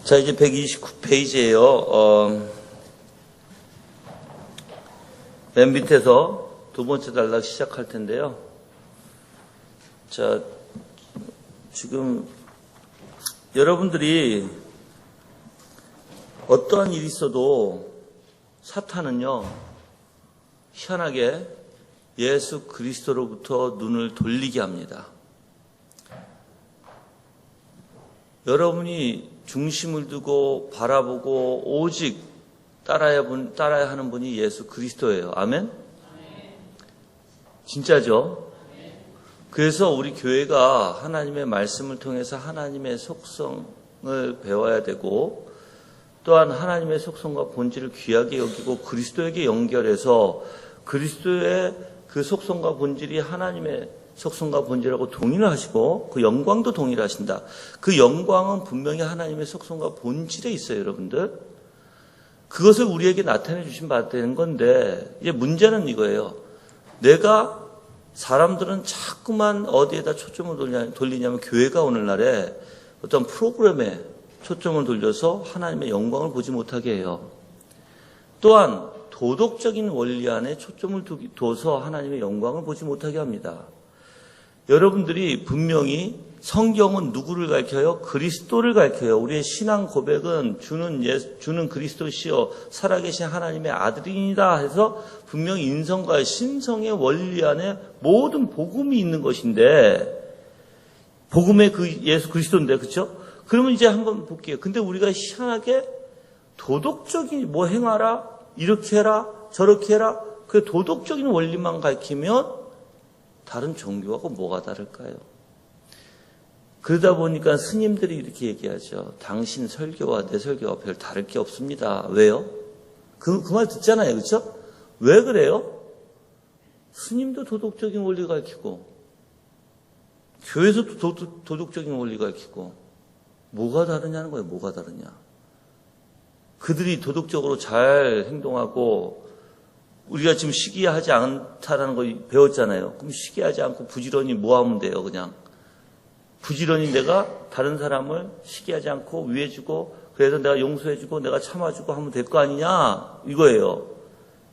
자, 이제 129페이지예요. 맨 밑에서 두 번째 단락 시작할 텐데요. 자, 지금 여러분들이 어떠한 일이 있어도 사탄은요, 희한하게 예수 그리스도로부터 눈을 돌리게 합니다. 여러분이 중심을 두고 바라보고 오직 따라야 하는 분이 예수 그리스도예요. 아멘? 진짜죠? 그래서 우리 교회가 하나님의 말씀을 통해서 하나님의 속성을 배워야 되고, 또한 하나님의 속성과 본질을 귀하게 여기고 그리스도에게 연결해서 그리스도의 그 속성과 본질이 하나님의 속성과 본질하고 동일을 하시고 그 영광도 동일하신다. 그 영광은 분명히 하나님의 속성과 본질에 있어요, 여러분들. 그것을 우리에게 나타내 주신 바 되는 건데, 이제 문제는 이거예요. 사람들은 자꾸만 어디에다 초점을 돌리냐면 교회가 오늘날에 어떤 프로그램에 초점을 돌려서 하나님의 영광을 보지 못하게 해요. 또한 도덕적인 원리 안에 초점을 둬서 하나님의 영광을 보지 못하게 합니다. 여러분들이 분명히 성경은 누구를 가르쳐요? 그리스도를 가르쳐요. 우리의 신앙 고백은 주는 그리스도시요 살아계신 하나님의 아들이니다 해서 분명히 인성과 신성의 원리 안에 모든 복음이 있는 것인데, 복음의 그 예수 그리스도인데, 그렇죠? 그러면 이제 한번 볼게요. 근데 우리가 희한하게 도덕적인 뭐 행하라, 이렇게 해라, 저렇게 해라, 그 도덕적인 원리만 가르치면 다른 종교하고 뭐가 다를까요? 그러다 보니까 스님들이 이렇게 얘기하죠. 당신 설교와 내 설교가 별 다를 게 없습니다. 왜요? 그 말 듣잖아요. 그렇죠? 왜 그래요? 스님도 도덕적인 원리 가르치고 교회에서도 도덕적인 원리 가르치고 뭐가 다르냐는 거예요. 뭐가 다르냐. 그들이 도덕적으로 잘 행동하고 우리가 지금 시기하지 않다라는 걸 배웠잖아요. 그럼 시기하지 않고 부지런히 뭐 하면 돼요? 그냥 부지런히 내가 다른 사람을 시기하지 않고 위해주고, 그래서 내가 용서해주고 내가 참아주고 하면 될 거 아니냐 이거예요.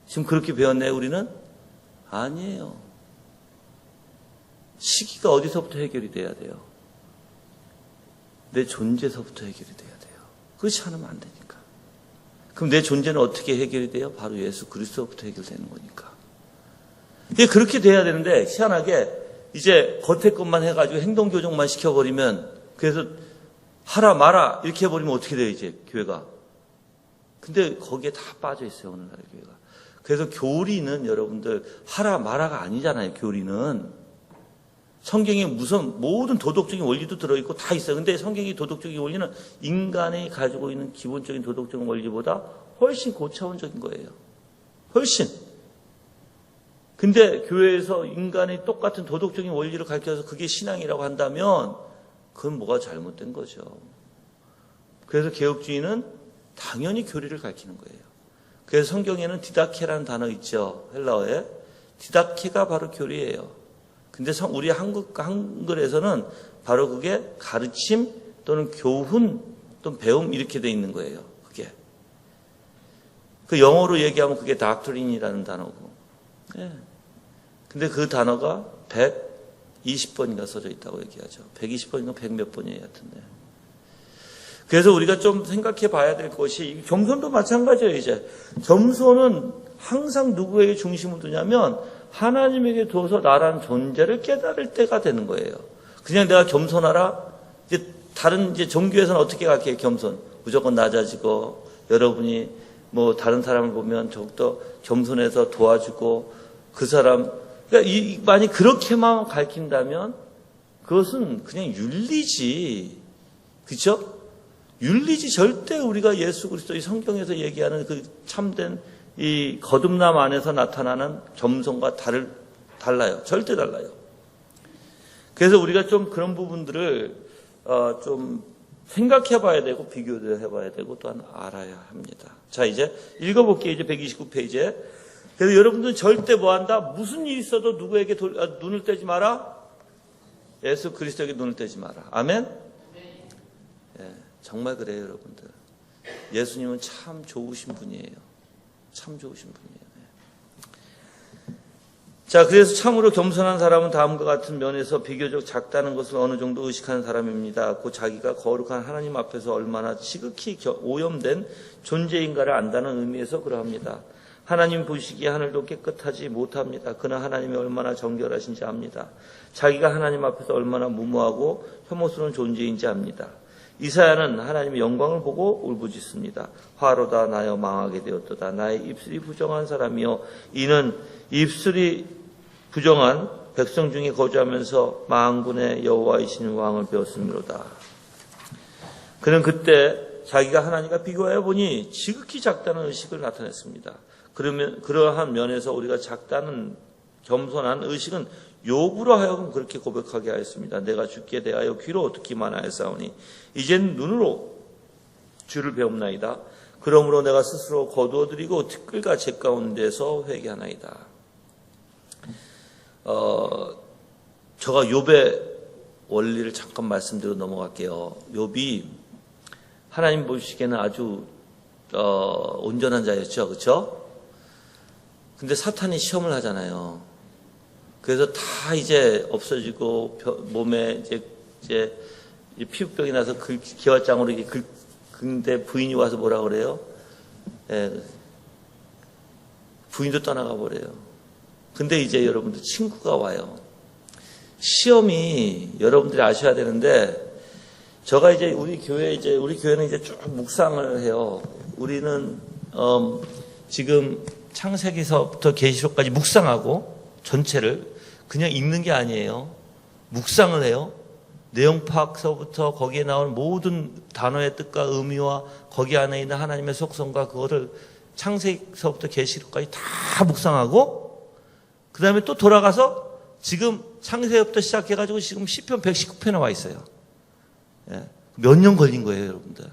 지금 그렇게 배웠나요? 우리는? 아니에요. 시기가 어디서부터 해결이 돼야 돼요? 내 존재에서부터 해결이 돼야 돼요. 그렇지 않으면 안 되니까. 그럼 내 존재는 어떻게 해결이 돼요? 바로 예수 그리스도부터 해결되는 거니까. 이게 그렇게 돼야 되는데, 희한하게 이제 겉에 것만 해가지고 행동 교정만 시켜버리면, 그래서 하라 마라 이렇게 해버리면 어떻게 돼요, 이제 교회가? 근데 거기에 다 빠져 있어요, 오늘날 교회가. 그래서 교리는 여러분들 하라 마라가 아니잖아요. 교리는 성경에 무슨 모든 도덕적인 원리도 들어있고 다 있어요. 근데 성경의 도덕적인 원리는 인간이 가지고 있는 기본적인 도덕적인 원리보다 훨씬 고차원적인 거예요. 훨씬. 근데 교회에서 인간의 똑같은 도덕적인 원리를 가르쳐서 그게 신앙이라고 한다면 그건 뭐가 잘못된 거죠. 그래서 개혁주의는 당연히 교리를 가르치는 거예요. 그래서 성경에는 디다케라는 단어 있죠. 헬라어에. 디다케가 바로 교리예요. 근데 우리 한글에서는 바로 그게 가르침 또는 교훈 또는 배움 이렇게 돼 있는 거예요. 그게. 그 영어로 얘기하면 그게 doctrine이라는 단어고. 예. 근데 그 단어가 120번인가 써져 있다고 얘기하죠. 120번인가 100몇 번이에요. 하여튼데. 그래서 우리가 좀 생각해 봐야 될 것이, 겸손도 마찬가지예요. 이제 겸손은 항상 누구에게 중심을 두냐면 하나님에게 두어서 나라는 존재를 깨달을 때가 되는 거예요. 그냥 내가 겸손하라. 이제 다른 이제 종교에서는 어떻게 가르쳐요? 겸손 무조건 낮아지고, 여러분이 뭐 다른 사람을 보면 더욱더 겸손해서 도와주고, 그 사람, 그러니까 만약 그렇게만 가르친다면 그것은 그냥 윤리지, 그렇죠? 윤리지. 절대 우리가 예수 그리스도의 성경에서 얘기하는 그 참된 이 거듭남 안에서 나타나는 겸손과 달라요. 절대 달라요. 그래서 우리가 좀 그런 부분들을 좀 생각해 봐야 되고 비교도 해봐야 되고 또한 알아야 합니다. 자, 이제 읽어볼게요. 이제 129페이지에. 그래서 여러분들은 절대 뭐한다? 무슨 일이 있어도 누구에게 눈을 떼지 마라? 예수 그리스도에게 눈을 떼지 마라. 아멘? 예. 정말 그래요, 여러분들. 예수님은 참 좋으신 분이에요. 참 좋으신 분이에요. 자, 그래서 참으로 겸손한 사람은 다음과 같은 면에서 비교적 작다는 것을 어느 정도 의식하는 사람입니다. 곧 자기가 거룩한 하나님 앞에서 얼마나 지극히 오염된 존재인가를 안다는 의미에서 그러합니다. 하나님 보시기에 하늘도 깨끗하지 못합니다. 그러나 하나님이 얼마나 정결하신지 압니다. 자기가 하나님 앞에서 얼마나 무모하고 혐오스러운 존재인지 압니다. 이사야는 하나님의 영광을 보고 울부짖습니다. 화로다 나여 망하게 되었도다. 나의 입술이 부정한 사람이요 이는 입술이 부정한 백성 중에 거주하면서 만군의 여호와이신 왕을 배웠음이로다. 그는 그때 자기가 하나님과 비교하여 보니 지극히 작다는 의식을 나타냈습니다. 그러한 면에서 우리가 작다는 겸손한 의식은 욥으로 하여금 그렇게 고백하게 하였습니다. 내가 주께 대하여 귀로 듣기만 하였사오니 이젠 눈으로 주를 배움나이다. 그러므로 내가 스스로 거두어드리고 티끌과 재 가운데서 회개하나이다. 제가 욥의 원리를 잠깐 말씀드리고 넘어갈게요. 욥이 하나님 보시기에는 아주 온전한 자였죠, 그렇죠? 근데 사탄이 시험을 하잖아요. 그래서 다 이제 없어지고 몸에 이제 피부병이 나서 기와장으로 이렇게 근데 부인이 와서 뭐라 그래요? 부인도 떠나가 버려요. 근데 이제 여러분들 친구가 와요. 시험이 여러분들이 아셔야 되는데, 제가 이제 우리 교회는 이제 쭉 묵상을 해요. 우리는 지금 창세기서부터 계시록까지 묵상하고 전체를 그냥 읽는 게 아니에요. 묵상을 해요. 내용 파악서부터 거기에 나온 모든 단어의 뜻과 의미와 거기 안에 있는 하나님의 속성과 그거를 창세기서부터 계시록까지 다 묵상하고, 그 다음에 또 돌아가서 지금 창세기부터 시작해가지고 지금 시편 119편에 와 있어요. 몇 년 걸린 거예요, 여러분들.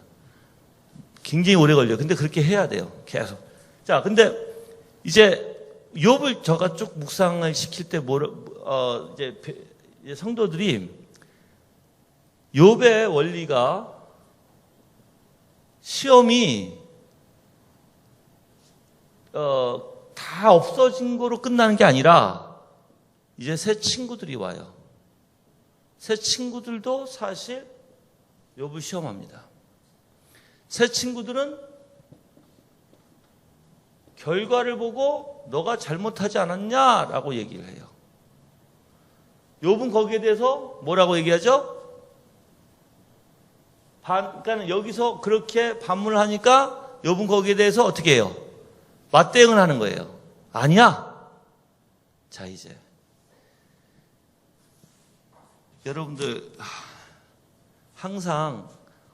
굉장히 오래 걸려요. 근데 그렇게 해야 돼요. 계속. 자, 근데 이제 욥을 제가 쭉 묵상을 시킬 때 이제 성도들이 욥의 원리가 시험이 다 없어진 거로 끝나는 게 아니라 이제 새 친구들이 와요. 새 친구들도 사실 욥을 시험합니다. 새 친구들은 결과를 보고 너가 잘못하지 않았냐라고 얘기를 해요. 욥은 거기에 대해서 뭐라고 얘기하죠? 그러니까 여기서 그렇게 반문을 하니까 욥은 거기에 대해서 어떻게 해요? 맞대응을 하는 거예요. 아니야. 자, 이제 여러분들 항상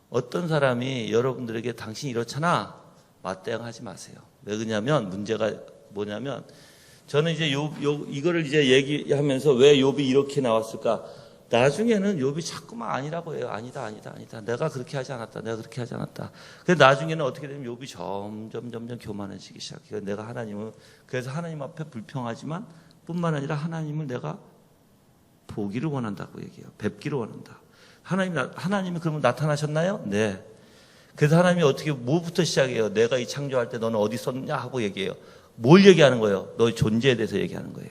어떤 사람이 여러분들에게 당신이 이렇잖아, 맞대응하지 마세요. 왜 그러냐면 문제가 뭐냐면, 저는 이제 이거를 이제 얘기하면서 왜 욥이 이렇게 나왔을까? 나중에는 욥이 자꾸만 아니라고 해요. 아니다. 내가 그렇게 하지 않았다. 그래서 나중에는 어떻게 되면 욥이 점점 교만해지기 시작해요. 그래서 하나님 앞에 불평하지만 뿐만 아니라 하나님을 내가 보기를 원한다고 얘기해요. 뵙기를 원한다. 하나님이 그러면 나타나셨나요? 네. 그래서 하나님이 어떻게 뭐부터 시작해요? 내가 이 창조할 때 너는 어디 있었냐 하고 얘기해요. 뭘 얘기하는 거예요? 너의 존재에 대해서 얘기하는 거예요.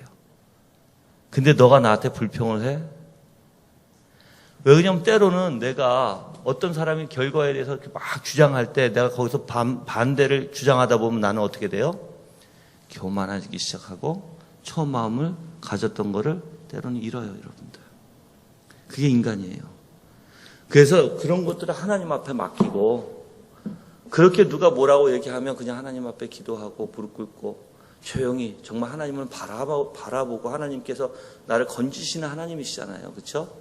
근데 너가 나한테 불평을 해? 왜 그러냐면 때로는 내가 어떤 사람이 결과에 대해서 이렇게 막 주장할 때 내가 거기서 반대를 주장하다 보면 나는 어떻게 돼요? 교만하기 시작하고 처음 마음을 가졌던 거를 때로는 잃어요, 여러분들. 그게 인간이에요. 그래서 그런 것들을 하나님 앞에 맡기고, 그렇게 누가 뭐라고 얘기하면 그냥 하나님 앞에 기도하고 무릎 꿇고 조용히 정말 하나님을 바라보고 하나님께서 나를 건지시는 하나님이시잖아요. 그렇죠?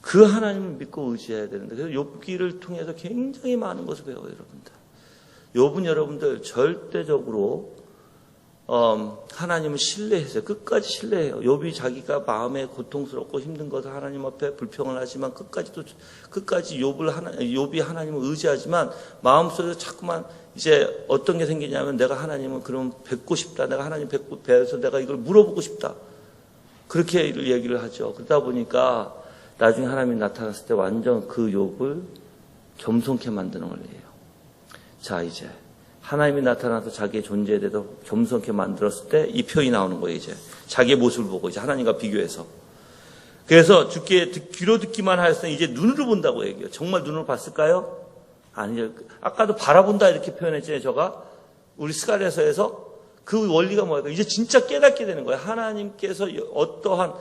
그 하나님을 믿고 의지해야 되는데, 그래서 욥기를 통해서 굉장히 많은 것을 배워요, 여러분들. 욥은 여러분들 절대적으로 하나님을 신뢰했어요. 끝까지 신뢰해요. 욥이 자기가 마음에 고통스럽고 힘든 것을 하나님 앞에 불평을 하지만 끝까지 욥이 하나님을 의지하지만 마음속에서 자꾸만 이제 어떤 게 생기냐면, 내가 하나님을 그럼 뵙고 싶다. 내가 하나님 뵈서 내가 이걸 물어보고 싶다. 그렇게 얘기를 하죠. 그러다 보니까 나중에 하나님이 나타났을 때 완전 그 욥을 겸손케 만드는 원리예요. 자, 이제 하나님이 나타나서 자기의 존재에 대해서 겸손케 만들었을 때 이 표현이 나오는 거예요. 이제 자기의 모습을 보고 이제 하나님과 비교해서. 그래서 주께 귀로 듣기만 하였으나 이제 눈으로 본다고 얘기해요. 정말 눈으로 봤을까요? 아니요. 아까도 바라본다 이렇게 표현했잖아요. 제가 우리 스가랴서에서 그 원리가 뭐예요? 이제 진짜 깨닫게 되는 거예요. 하나님께서 어떠한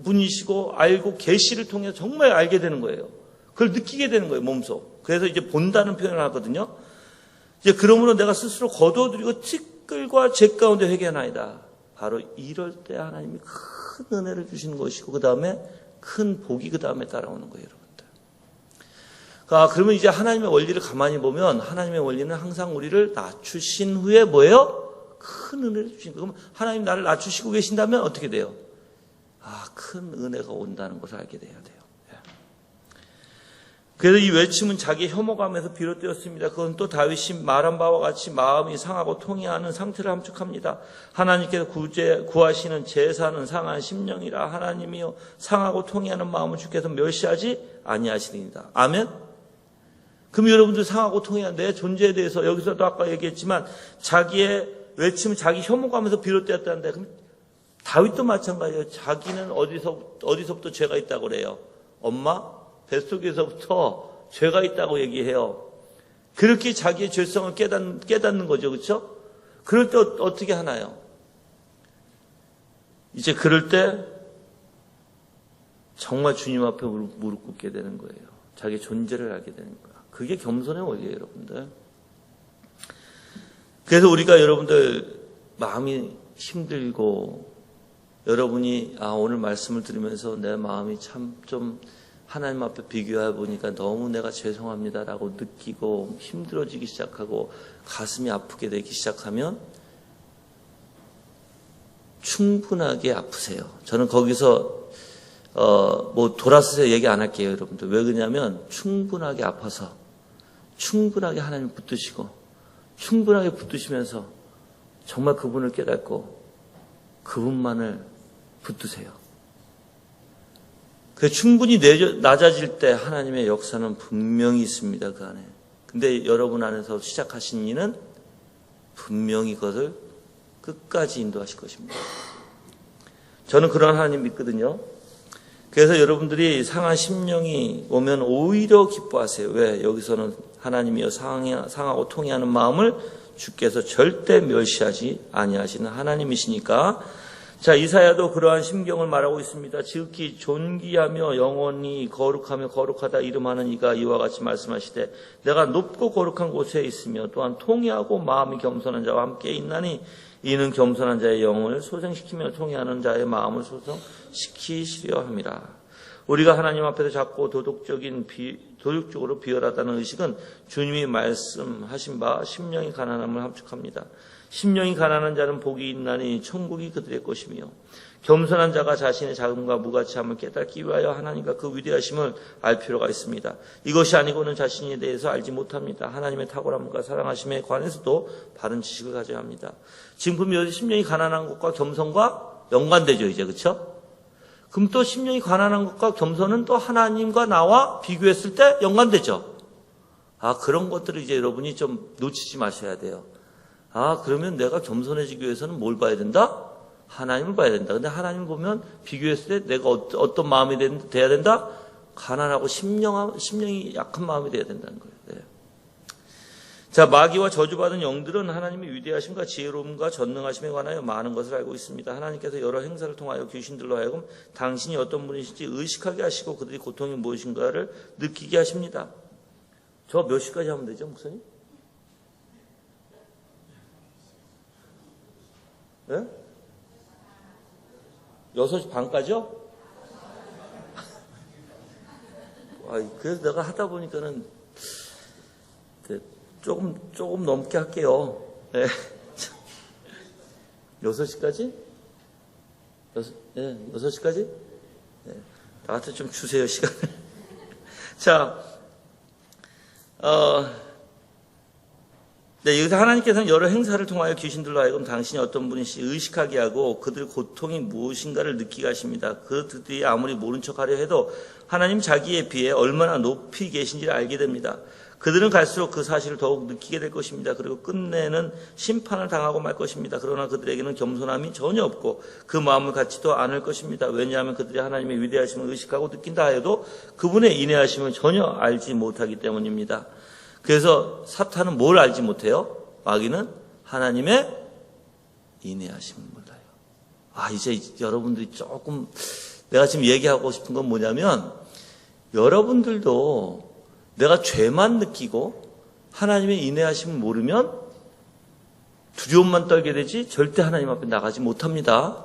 분이시고 알고 계시를 통해서 정말 알게 되는 거예요. 그걸 느끼게 되는 거예요. 몸소. 그래서 이제 본다는 표현을 하거든요. 이제 그러므로 내가 스스로 거두어드리고 티끌과 재 가운데 회개하나이다. 바로 이럴 때 하나님이 큰 은혜를 주시는 것이고 그 다음에 큰 복이 그 다음에 따라오는 거예요. 여러분들. 그러면 이제 하나님의 원리를 가만히 보면 하나님의 원리는 항상 우리를 낮추신 후에 뭐예요? 큰 은혜를 주신 거예요. 그럼 하나님 나를 낮추시고 계신다면 어떻게 돼요? 큰 은혜가 온다는 것을 알게 돼야 돼요. 그래서 이 외침은 자기 혐오감에서 비롯되었습니다. 그건 또 다윗이 말한 바와 같이 마음이 상하고 통해하는 상태를 함축합니다. 하나님께서 구하시는 제사는 상한 심령이라 하나님이여 상하고 통해하는 마음을 주께서 멸시하지 아니하시리이다. 아멘? 그럼 여러분들 상하고 통해하는 내 존재에 대해서 여기서도 아까 얘기했지만 자기의 외침은 자기 혐오감에서 비롯되었다는데 그럼 다윗도 마찬가지예요. 자기는 어디서부터 죄가 있다고 그래요? 엄마? 뱃속에서부터 죄가 있다고 얘기해요. 그렇게 자기의 죄성을 깨닫는 거죠. 그렇죠? 그럴 때 어떻게 하나요? 이제 그럴 때 정말 주님 앞에 무릎 꿇게 되는 거예요. 자기 존재를 알게 되는 거예요. 그게 겸손의 원리예요, 여러분들. 그래서 우리가 여러분들 마음이 힘들고 여러분이 오늘 말씀을 들으면서 내 마음이 참 좀 하나님 앞에 비교해 보니까 너무 내가 죄송합니다라고 느끼고 힘들어지기 시작하고 가슴이 아프게 되기 시작하면 충분하게 아프세요. 저는 거기서 돌아서서 얘기 안 할게요, 여러분들. 왜 그러냐면 충분하게 아파서 충분하게 하나님 붙드시고 충분하게 붙드시면서 정말 그분을 깨닫고 그분만을 붙드세요. 그 충분히 낮아질 때 하나님의 역사는 분명히 있습니다. 그 안에. 근데 여러분 안에서 시작하신 이는 분명히 그것을 끝까지 인도하실 것입니다. 저는 그런 하나님 믿거든요. 그래서 여러분들이 상한 심령이 오면 오히려 기뻐하세요. 왜? 여기서는 하나님이여 상하고 통해하는 마음을 주께서 절대 멸시하지 아니하시는 하나님이시니까. 자, 이사야도 그러한 심경을 말하고 있습니다. 지극히 존귀하며 영원히 거룩하며 거룩하다 이름하는 이가 이와 같이 말씀하시되 내가 높고 거룩한 곳에 있으며 또한 통회하고 마음이 겸손한 자와 함께 있나니 이는 겸손한 자의 영을 소생시키며 통회하는 자의 마음을 소생시키시려 함이라. 우리가 하나님 앞에서 자꾸 도덕적으로 비열하다는 의식은 주님이 말씀하신 바 심령이 가난함을 함축합니다. 심령이 가난한 자는 복이 있나니 천국이 그들의 것이며 겸손한 자가 자신의 자금과 무가치함을 깨닫기 위하여 하나님과 그 위대하심을 알 필요가 있습니다. 이것이 아니고는 자신에 대해서 알지 못합니다. 하나님의 탁월함과 사랑하심에 관해서도 바른 지식을 가져야 합니다. 지금 여기 심령이 가난한 것과 겸손과 연관되죠, 이제. 그렇죠? 그럼 또 심령이 가난한 것과 겸손은 또 하나님과 나와 비교했을 때 연관되죠. 그런 것들을 이제 여러분이 좀 놓치지 마셔야 돼요. 그러면 내가 겸손해지기 위해서는 뭘 봐야 된다? 하나님을 봐야 된다. 근데 하나님을 보면 비교했을 때 내가 어떤 마음이 돼야 된다? 가난하고 심령이 약한 마음이 돼야 된다는 거예요. 네. 자, 마귀와 저주받은 영들은 하나님의 위대하심과 지혜로움과 전능하심에 관하여 많은 것을 알고 있습니다. 하나님께서 여러 행사를 통하여 귀신들로 하여금 당신이 어떤 분이신지 의식하게 하시고 그들이 고통이 무엇인가를 느끼게 하십니다. 저 몇 시까지 하면 되죠, 목사님? 네? 6시 반까지요? 그래서 내가 하다 보니까는 조금 넘게 할게요. 네. 6시까지? 6시까지? 네. 나한테 좀 주세요, 시간을. 자, 네, 여기서 하나님께서는 여러 행사를 통하여 귀신들로 하여금 당신이 어떤 분이시 의식하게 하고 그들의 고통이 무엇인가를 느끼게 하십니다. 그들이 아무리 모른 척하려 해도 하나님 자기에 비해 얼마나 높이 계신지를 알게 됩니다. 그들은 갈수록 그 사실을 더욱 느끼게 될 것입니다. 그리고 끝내는 심판을 당하고 말 것입니다. 그러나 그들에게는 겸손함이 전혀 없고 그 마음을 갖지도 않을 것입니다. 왜냐하면 그들이 하나님의 위대하심을 의식하고 느낀다 하여도 그분의 인내하심을 전혀 알지 못하기 때문입니다. 그래서 사탄은 뭘 알지 못해요? 마귀는 하나님의 인내하심을 몰라요. 이제 여러분들이 조금 내가 지금 얘기하고 싶은 건 뭐냐면 여러분들도 내가 죄만 느끼고 하나님의 인내하심을 모르면 두려움만 떨게 되지 절대 하나님 앞에 나가지 못합니다.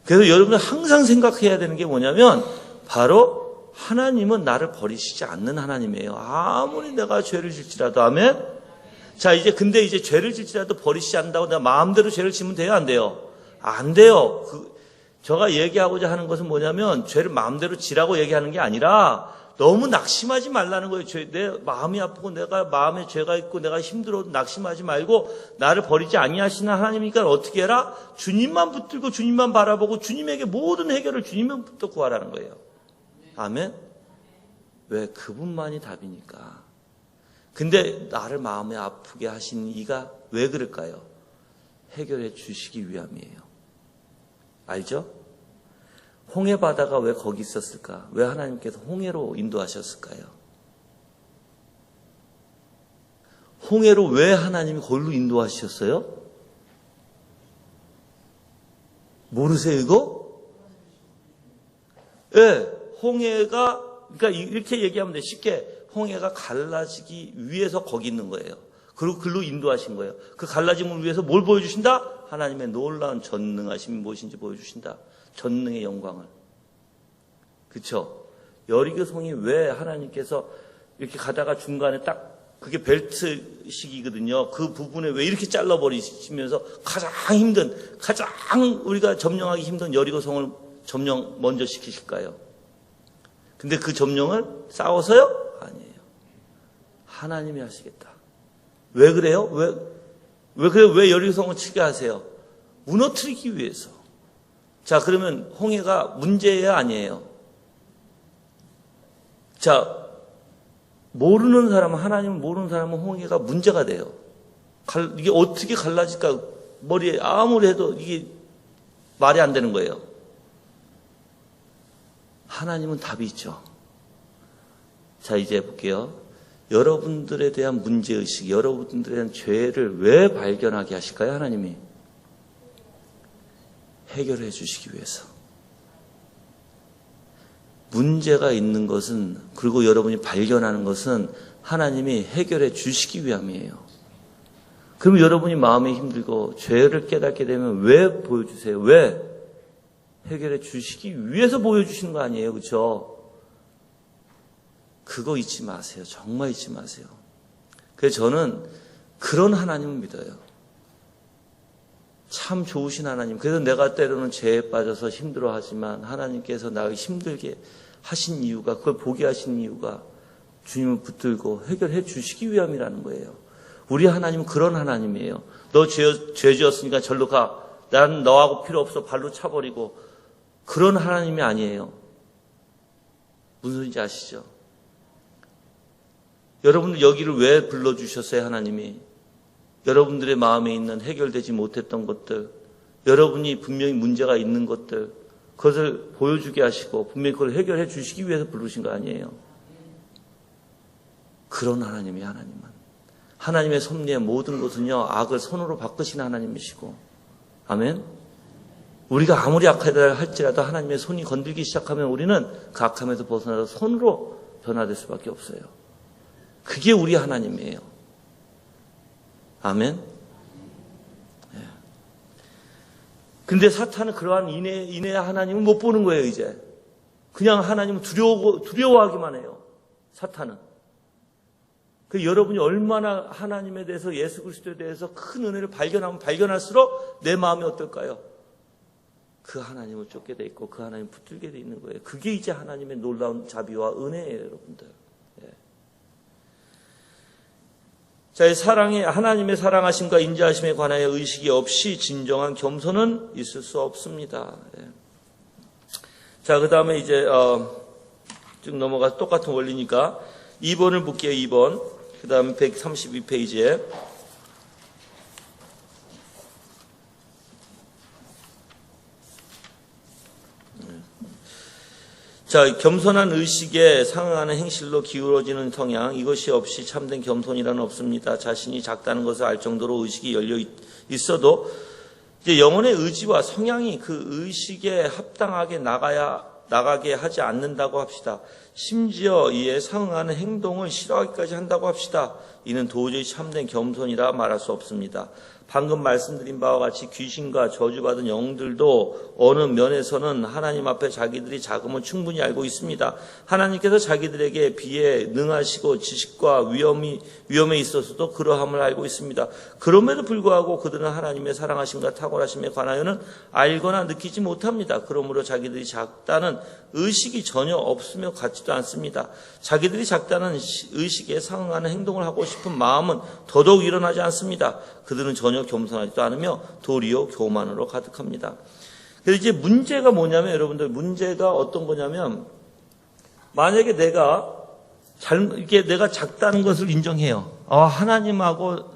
그래서 여러분들 항상 생각해야 되는 게 뭐냐면 바로 하나님은 나를 버리시지 않는 하나님이에요. 아무리 내가 죄를 질지라도. 아멘. 자, 근데 이제 죄를 질지라도 버리시지 않는다고 내가 마음대로 죄를 지면 돼요, 안 돼요? 안 돼요. 제가 얘기하고자 하는 것은 뭐냐면 죄를 마음대로 지라고 얘기하는 게 아니라 너무 낙심하지 말라는 거예요. 내 마음이 아프고 내가 마음에 죄가 있고 내가 힘들어도 낙심하지 말고 나를 버리지 아니하시는 하나님이니까 어떻게 해라? 주님만 붙들고 주님만 바라보고 주님에게 모든 해결을 주님부터 구하라는 거예요. 아멘? 왜? 그분만이 답이니까. 근데 나를 마음에 아프게 하신 이가 왜 그럴까요? 해결해 주시기 위함이에요. 알죠? 홍해 바다가 왜 거기 있었을까? 왜 하나님께서 홍해로 인도하셨을까요? 홍해로 왜 하나님이 거기로 인도하셨어요? 모르세요, 이거? 예, 홍해가, 그러니까 이렇게 얘기하면 돼. 쉽게. 홍해가 갈라지기 위해서 거기 있는 거예요. 그리고 글로 인도하신 거예요. 그 갈라짐을 위해서 뭘 보여주신다? 하나님의 놀라운 전능하심이 무엇인지 보여주신다. 전능의 영광을. 그쵸? 여리고성이 왜 하나님께서 이렇게 가다가 중간에 딱 그게 벨트식이거든요. 그 부분에 왜 이렇게 잘라버리시면서 가장 우리가 점령하기 힘든 여리고성을 점령 먼저 시키실까요? 근데 그 점령을 싸워서요? 아니에요. 하나님이 하시겠다. 왜 그래요? 왜 그래요? 왜 여리고성을 치게 하세요? 무너뜨리기 위해서. 자, 그러면 홍해가 문제예요? 아니에요? 자, 모르는 사람은, 하나님을 모르는 사람은 홍해가 문제가 돼요. 이게 어떻게 갈라질까? 머리에 아무리 해도 이게 말이 안 되는 거예요. 하나님은 답이 있죠. 자, 이제 볼게요. 여러분들에 대한 문제의식, 여러분들에 대한 죄를 왜 발견하게 하실까요? 하나님이 해결해 주시기 위해서. 문제가 있는 것은, 그리고 여러분이 발견하는 것은 하나님이 해결해 주시기 위함이에요. 그럼 여러분이 마음이 힘들고 죄를 깨닫게 되면 왜 보여주세요? 왜? 해결해 주시기 위해서 보여주시는 거 아니에요. 그렇죠? 그거 잊지 마세요. 정말 잊지 마세요. 그래서 저는 그런 하나님을 믿어요. 참 좋으신 하나님. 그래서 내가 때로는 죄에 빠져서 힘들어하지만 하나님께서 나를 힘들게 하신 이유가, 그걸 보게 하신 이유가 주님을 붙들고 해결해 주시기 위함이라는 거예요. 우리 하나님은 그런 하나님이에요. 너 죄 지었으니까 절로 가. 난 너하고 필요 없어. 발로 차버리고. 그런 하나님이 아니에요. 무슨 소리인지 아시죠? 여러분들 여기를 왜 불러주셨어요? 하나님이. 여러분들의 마음에 있는 해결되지 못했던 것들, 여러분이 분명히 문제가 있는 것들, 그것을 보여주게 하시고 분명히 그걸 해결해 주시기 위해서 부르신 거 아니에요. 그런 하나님이 하나님은. 하나님의 섭리의 모든 것은요, 악을 선으로 바꾸시는 하나님이시고. 아멘. 우리가 아무리 악하다 할지라도 하나님의 손이 건들기 시작하면 우리는 그 악함에서 벗어나서 손으로 변화될 수밖에 없어요. 그게 우리 하나님이에요. 아멘. 네. 근데 사탄은 그러한 인내의 하나님을 못 보는 거예요, 이제. 그냥 하나님은 두려워하기만 해요. 사탄은. 그 여러분이 얼마나 하나님에 대해서, 예수 그리스도에 대해서 큰 은혜를 발견하면 발견할수록 내 마음이 어떨까요? 그 하나님을 쫓게 돼 있고 그 하나님을 붙들게 돼 있는 거예요. 그게 이제 하나님의 놀라운 자비와 은혜예요, 여러분들. 예. 자, 이 하나님의 사랑하심과 인자하심에 관하여 의식이 없이 진정한 겸손은 있을 수 없습니다. 예. 자, 그 다음에 이제, 쭉 넘어가서 똑같은 원리니까 2번을 볼게요, 2번. 그 다음에 132페이지에. 자, 겸손한 의식에 상응하는 행실로 기울어지는 성향, 이것이 없이 참된 겸손이란 없습니다. 자신이 작다는 것을 알 정도로 의식이 열려 있어도 이제 영혼의 의지와 성향이 그 의식에 합당하게 나가게 하지 않는다고 합시다. 심지어 이에 상응하는 행동을 싫어하기까지 한다고 합시다. 이는 도저히 참된 겸손이라 말할 수 없습니다. 방금 말씀드린 바와 같이 귀신과 저주받은 영들도 어느 면에서는 하나님 앞에 자기들이 작음을 충분히 알고 있습니다. 하나님께서 자기들에게 비해 능하시고 지식과 위엄에 있어서도 그러함을 알고 있습니다. 그럼에도 불구하고 그들은 하나님의 사랑하심과 탁월하심에 관하여는 알거나 느끼지 못합니다. 그러므로 자기들이 작다는 의식이 전혀 없으며 같지도 않습니다. 자기들이 작다는 의식에 상응하는 행동을 하고 싶은 마음은 더더욱 일어나지 않습니다. 그들은 전혀 겸손하지도 않으며 도리어 교만으로 가득합니다. 그래서 이제 문제가 뭐냐면, 여러분들, 문제가 어떤 거냐면, 만약에 이게 내가 작다는 것을 인정해요. 하나님하고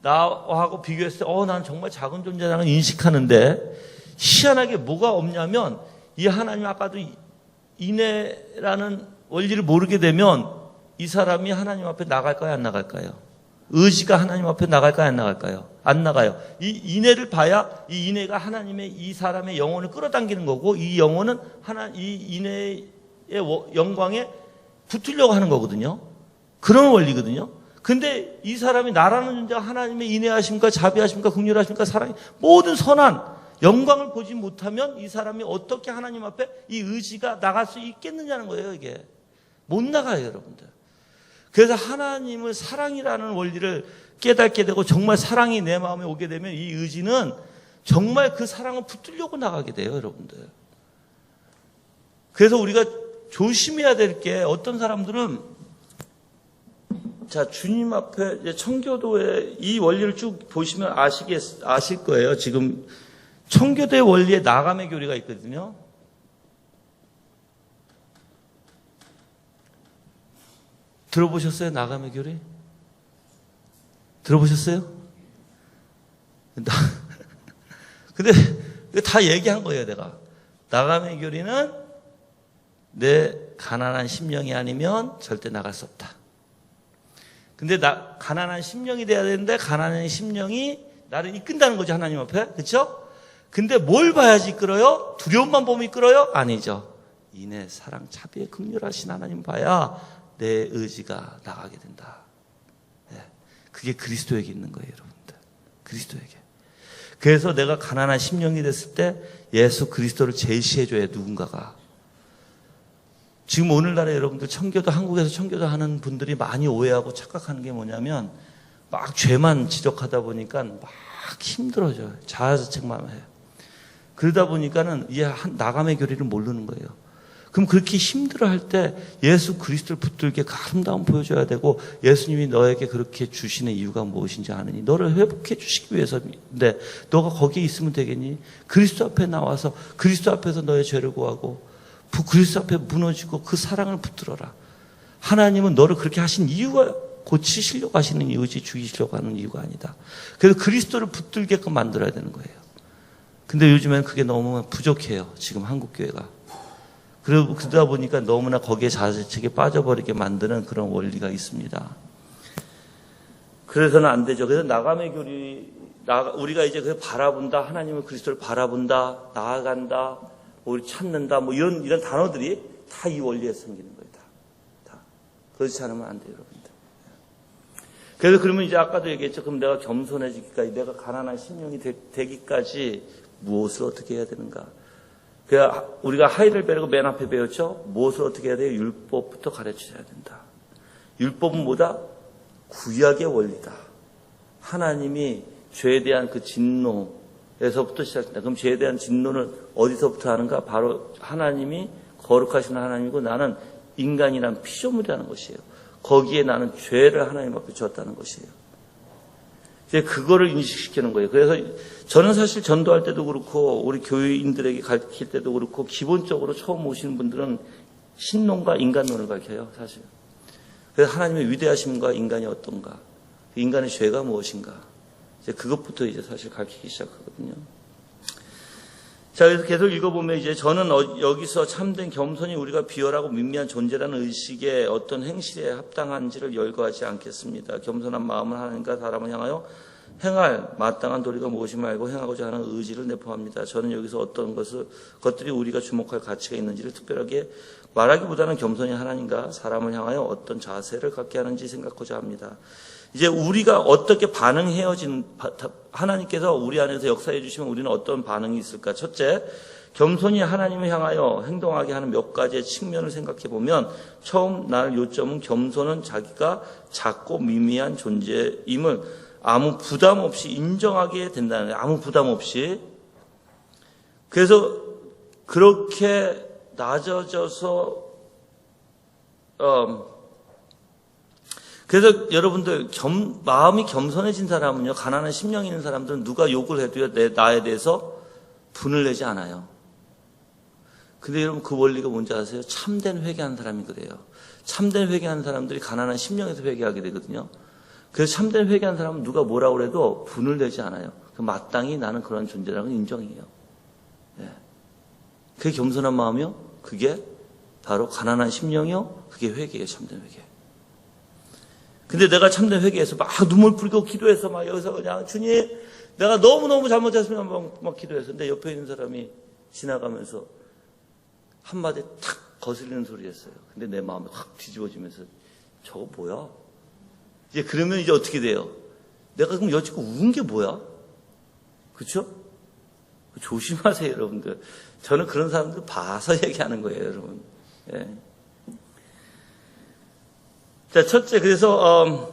나하고 비교했을 때, 난 정말 작은 존재라는 걸 인식하는데, 희한하게 뭐가 없냐면, 이 하나님 아까도 인애라는 원리를 모르게 되면, 이 사람이 하나님 앞에 나갈까요, 안 나갈까요? 의지가 하나님 앞에 나갈까요, 안 나갈까요? 안 나가요. 이 인애를 봐야 이 인애가 하나님의 이 사람의 영혼을 끌어당기는 거고, 이 영혼은 이 인애의 영광에 붙으려고 하는 거거든요. 그런 원리거든요. 근데 이 사람이 나라는 존재가 하나님의 인애하심과 자비하심과 긍휼하심과 사랑이 모든 선한 영광을 보지 못하면 이 사람이 어떻게 하나님 앞에 이 의지가 나갈 수 있겠느냐는 거예요, 이게. 못 나가요, 여러분들. 그래서 하나님을 사랑이라는 원리를 깨닫게 되고 정말 사랑이 내 마음에 오게 되면 이 의지는 정말 그 사랑을 붙들려고 나가게 돼요, 여러분들. 그래서 우리가 조심해야 될 게, 어떤 사람들은 자, 주님 앞에 청교도의 이 원리를 쭉 보시면 아실 거예요. 지금 청교도의 원리에 나감의 교리가 있거든요. 들어보셨어요? 나감의 교리? 들어보셨어요? 근데 다 얘기한 거예요, 내가. 나감의 교리는 내 가난한 심령이 아니면 절대 나갈 수 없다. 근데 가난한 심령이 돼야 되는데, 가난한 심령이 나를 이끈다는 거죠, 하나님 앞에. 그렇죠? 근데 뭘 봐야지 이끌어요? 두려움만 보면 이끌어요? 아니죠. 인애, 사랑, 자비에 긍휼하신 하나님 봐야 내 의지가 나가게 된다. 네. 그게 그리스도에게 있는 거예요, 여러분들. 그리스도에게. 그래서 내가 가난한 심령이 됐을 때 예수 그리스도를 제시해줘야 누군가가. 지금 오늘날에 여러분들 한국에서 청교도 하는 분들이 많이 오해하고 착각하는 게 뭐냐면, 막 죄만 지적하다 보니까 막 힘들어져요. 자아자책만 해요. 그러다 보니까는 이 나감의 교리를 모르는 거예요. 그럼 그렇게 힘들어할 때 예수 그리스도를 붙들게 아름다움 보여줘야 되고, 예수님이 너에게 그렇게 주시는 이유가 무엇인지 아느니, 너를 회복해 주시기 위해서인데 너가 거기에 있으면 되겠니? 그리스도 앞에 나와서 그리스도 앞에서 너의 죄를 구하고 그리스도 앞에 무너지고 그 사랑을 붙들어라. 하나님은 너를 그렇게 하신 이유가 고치시려고 하시는 이유지 죽이시려고 하는 이유가 아니다. 그래서 그리스도를 붙들게끔 만들어야 되는 거예요. 근데 요즘엔 그게 너무 부족해요, 지금 한국교회가. 그러다 보니까 너무나 거기에 자책에 빠져버리게 만드는 그런 원리가 있습니다. 그래서는 안 되죠. 그래서 나감의 교리, 우리가 이제 그 바라본다, 하나님을 그리스도를 바라본다, 나아간다, 우리 찾는다, 이런 단어들이 다 이 원리에 생기는 거예요. 다. 그렇지 않으면 안 돼요, 여러분들. 그래서 그러면 이제 아까도 얘기했죠. 그럼 내가 겸손해지기까지, 내가 가난한 심령이 되기까지 무엇을 어떻게 해야 되는가? 우리가 하이델베르그 맨 앞에 배웠죠? 무엇을 어떻게 해야 돼요? 율법부터 가르쳐줘야 된다. 율법은 뭐다? 구약의 원리다. 하나님이 죄에 대한 그 진노에서부터 시작된다. 그럼 죄에 대한 진노는 어디서부터 하는가? 바로 하나님이 거룩하신 하나님이고 나는 인간이란 피조물이라는 것이에요. 거기에 나는 죄를 하나님 앞에 졌다는 것이에요. 이제 그거를 인식시키는 거예요. 그래서 저는 사실 전도할 때도 그렇고 우리 교회인들에게 가르칠 때도 그렇고 기본적으로 처음 오시는 분들은 신론과 인간론을 가르쳐요. 사실. 그래서 하나님의 위대하심과 인간이 어떤가, 인간의 죄가 무엇인가, 이제 그것부터 이제 사실 가르치기 시작하거든요. 자, 그래서 계속 읽어보면 이제 저는 여기서 참된 겸손이 우리가 비열하고 민미한 존재라는 의식의 어떤 행실에 합당한지를 열거하지 않겠습니다. 겸손한 마음은 하나님과 사람을 향하여 행할 마땅한 도리가 무엇임을 알고 행하고자 하는 의지를 내포합니다. 저는 여기서 어떤 것들이 우리가 주목할 가치가 있는지를 특별하게 말하기보다는 겸손히 하나님과 사람을 향하여 어떤 자세를 갖게 하는지 생각하고자 합니다. 이제 우리가 어떻게 반응해야지는 하나님께서 우리 안에서 역사해 주시면 우리는 어떤 반응이 있을까? 첫째, 겸손히 하나님을 향하여 행동하게 하는 몇 가지의 측면을 생각해 보면 처음 나눌 요점은 겸손은 자기가 작고 미미한 존재임을 아무 부담 없이 인정하게 된다는 거예요. 아무 부담 없이. 그래서 그렇게 낮아져서 그래서 여러분들 마음이 겸손해진 사람은요, 가난한 심령이 있는 사람들은 누가 욕을 해도요, 나에 대해서 분을 내지 않아요. 근데 여러분 그 원리가 뭔지 아세요? 참된 회개하는 사람이 그래요. 참된 회개하는 사람들이 가난한 심령에서 회개하게 되거든요. 그래서 참된 회개하는 사람은 누가 뭐라고 해도 분을 내지 않아요. 마땅히 나는 그런 존재라는 건 인정이에요. 예. 그게 겸손한 마음이요. 그게 바로 가난한 심령이요. 그게 회개예요. 참된 회개. 근데 내가 참된 회개에서 막 눈물 뿌리고 기도해서 막 여기서 그냥 주님 내가 너무너무 잘못했으면 막 기도해서 근데 옆에 있는 사람이 지나가면서 한마디 탁 거슬리는 소리 했어요. 근데 내 마음이 확 뒤집어지면서 저거 뭐야? 이제 그러면 이제 어떻게 돼요? 내가 그럼 여지껏 운 게 뭐야? 그렇죠? 조심하세요, 여러분들. 저는 그런 사람들 봐서 얘기하는 거예요, 여러분. 예. 자, 첫째, 그래서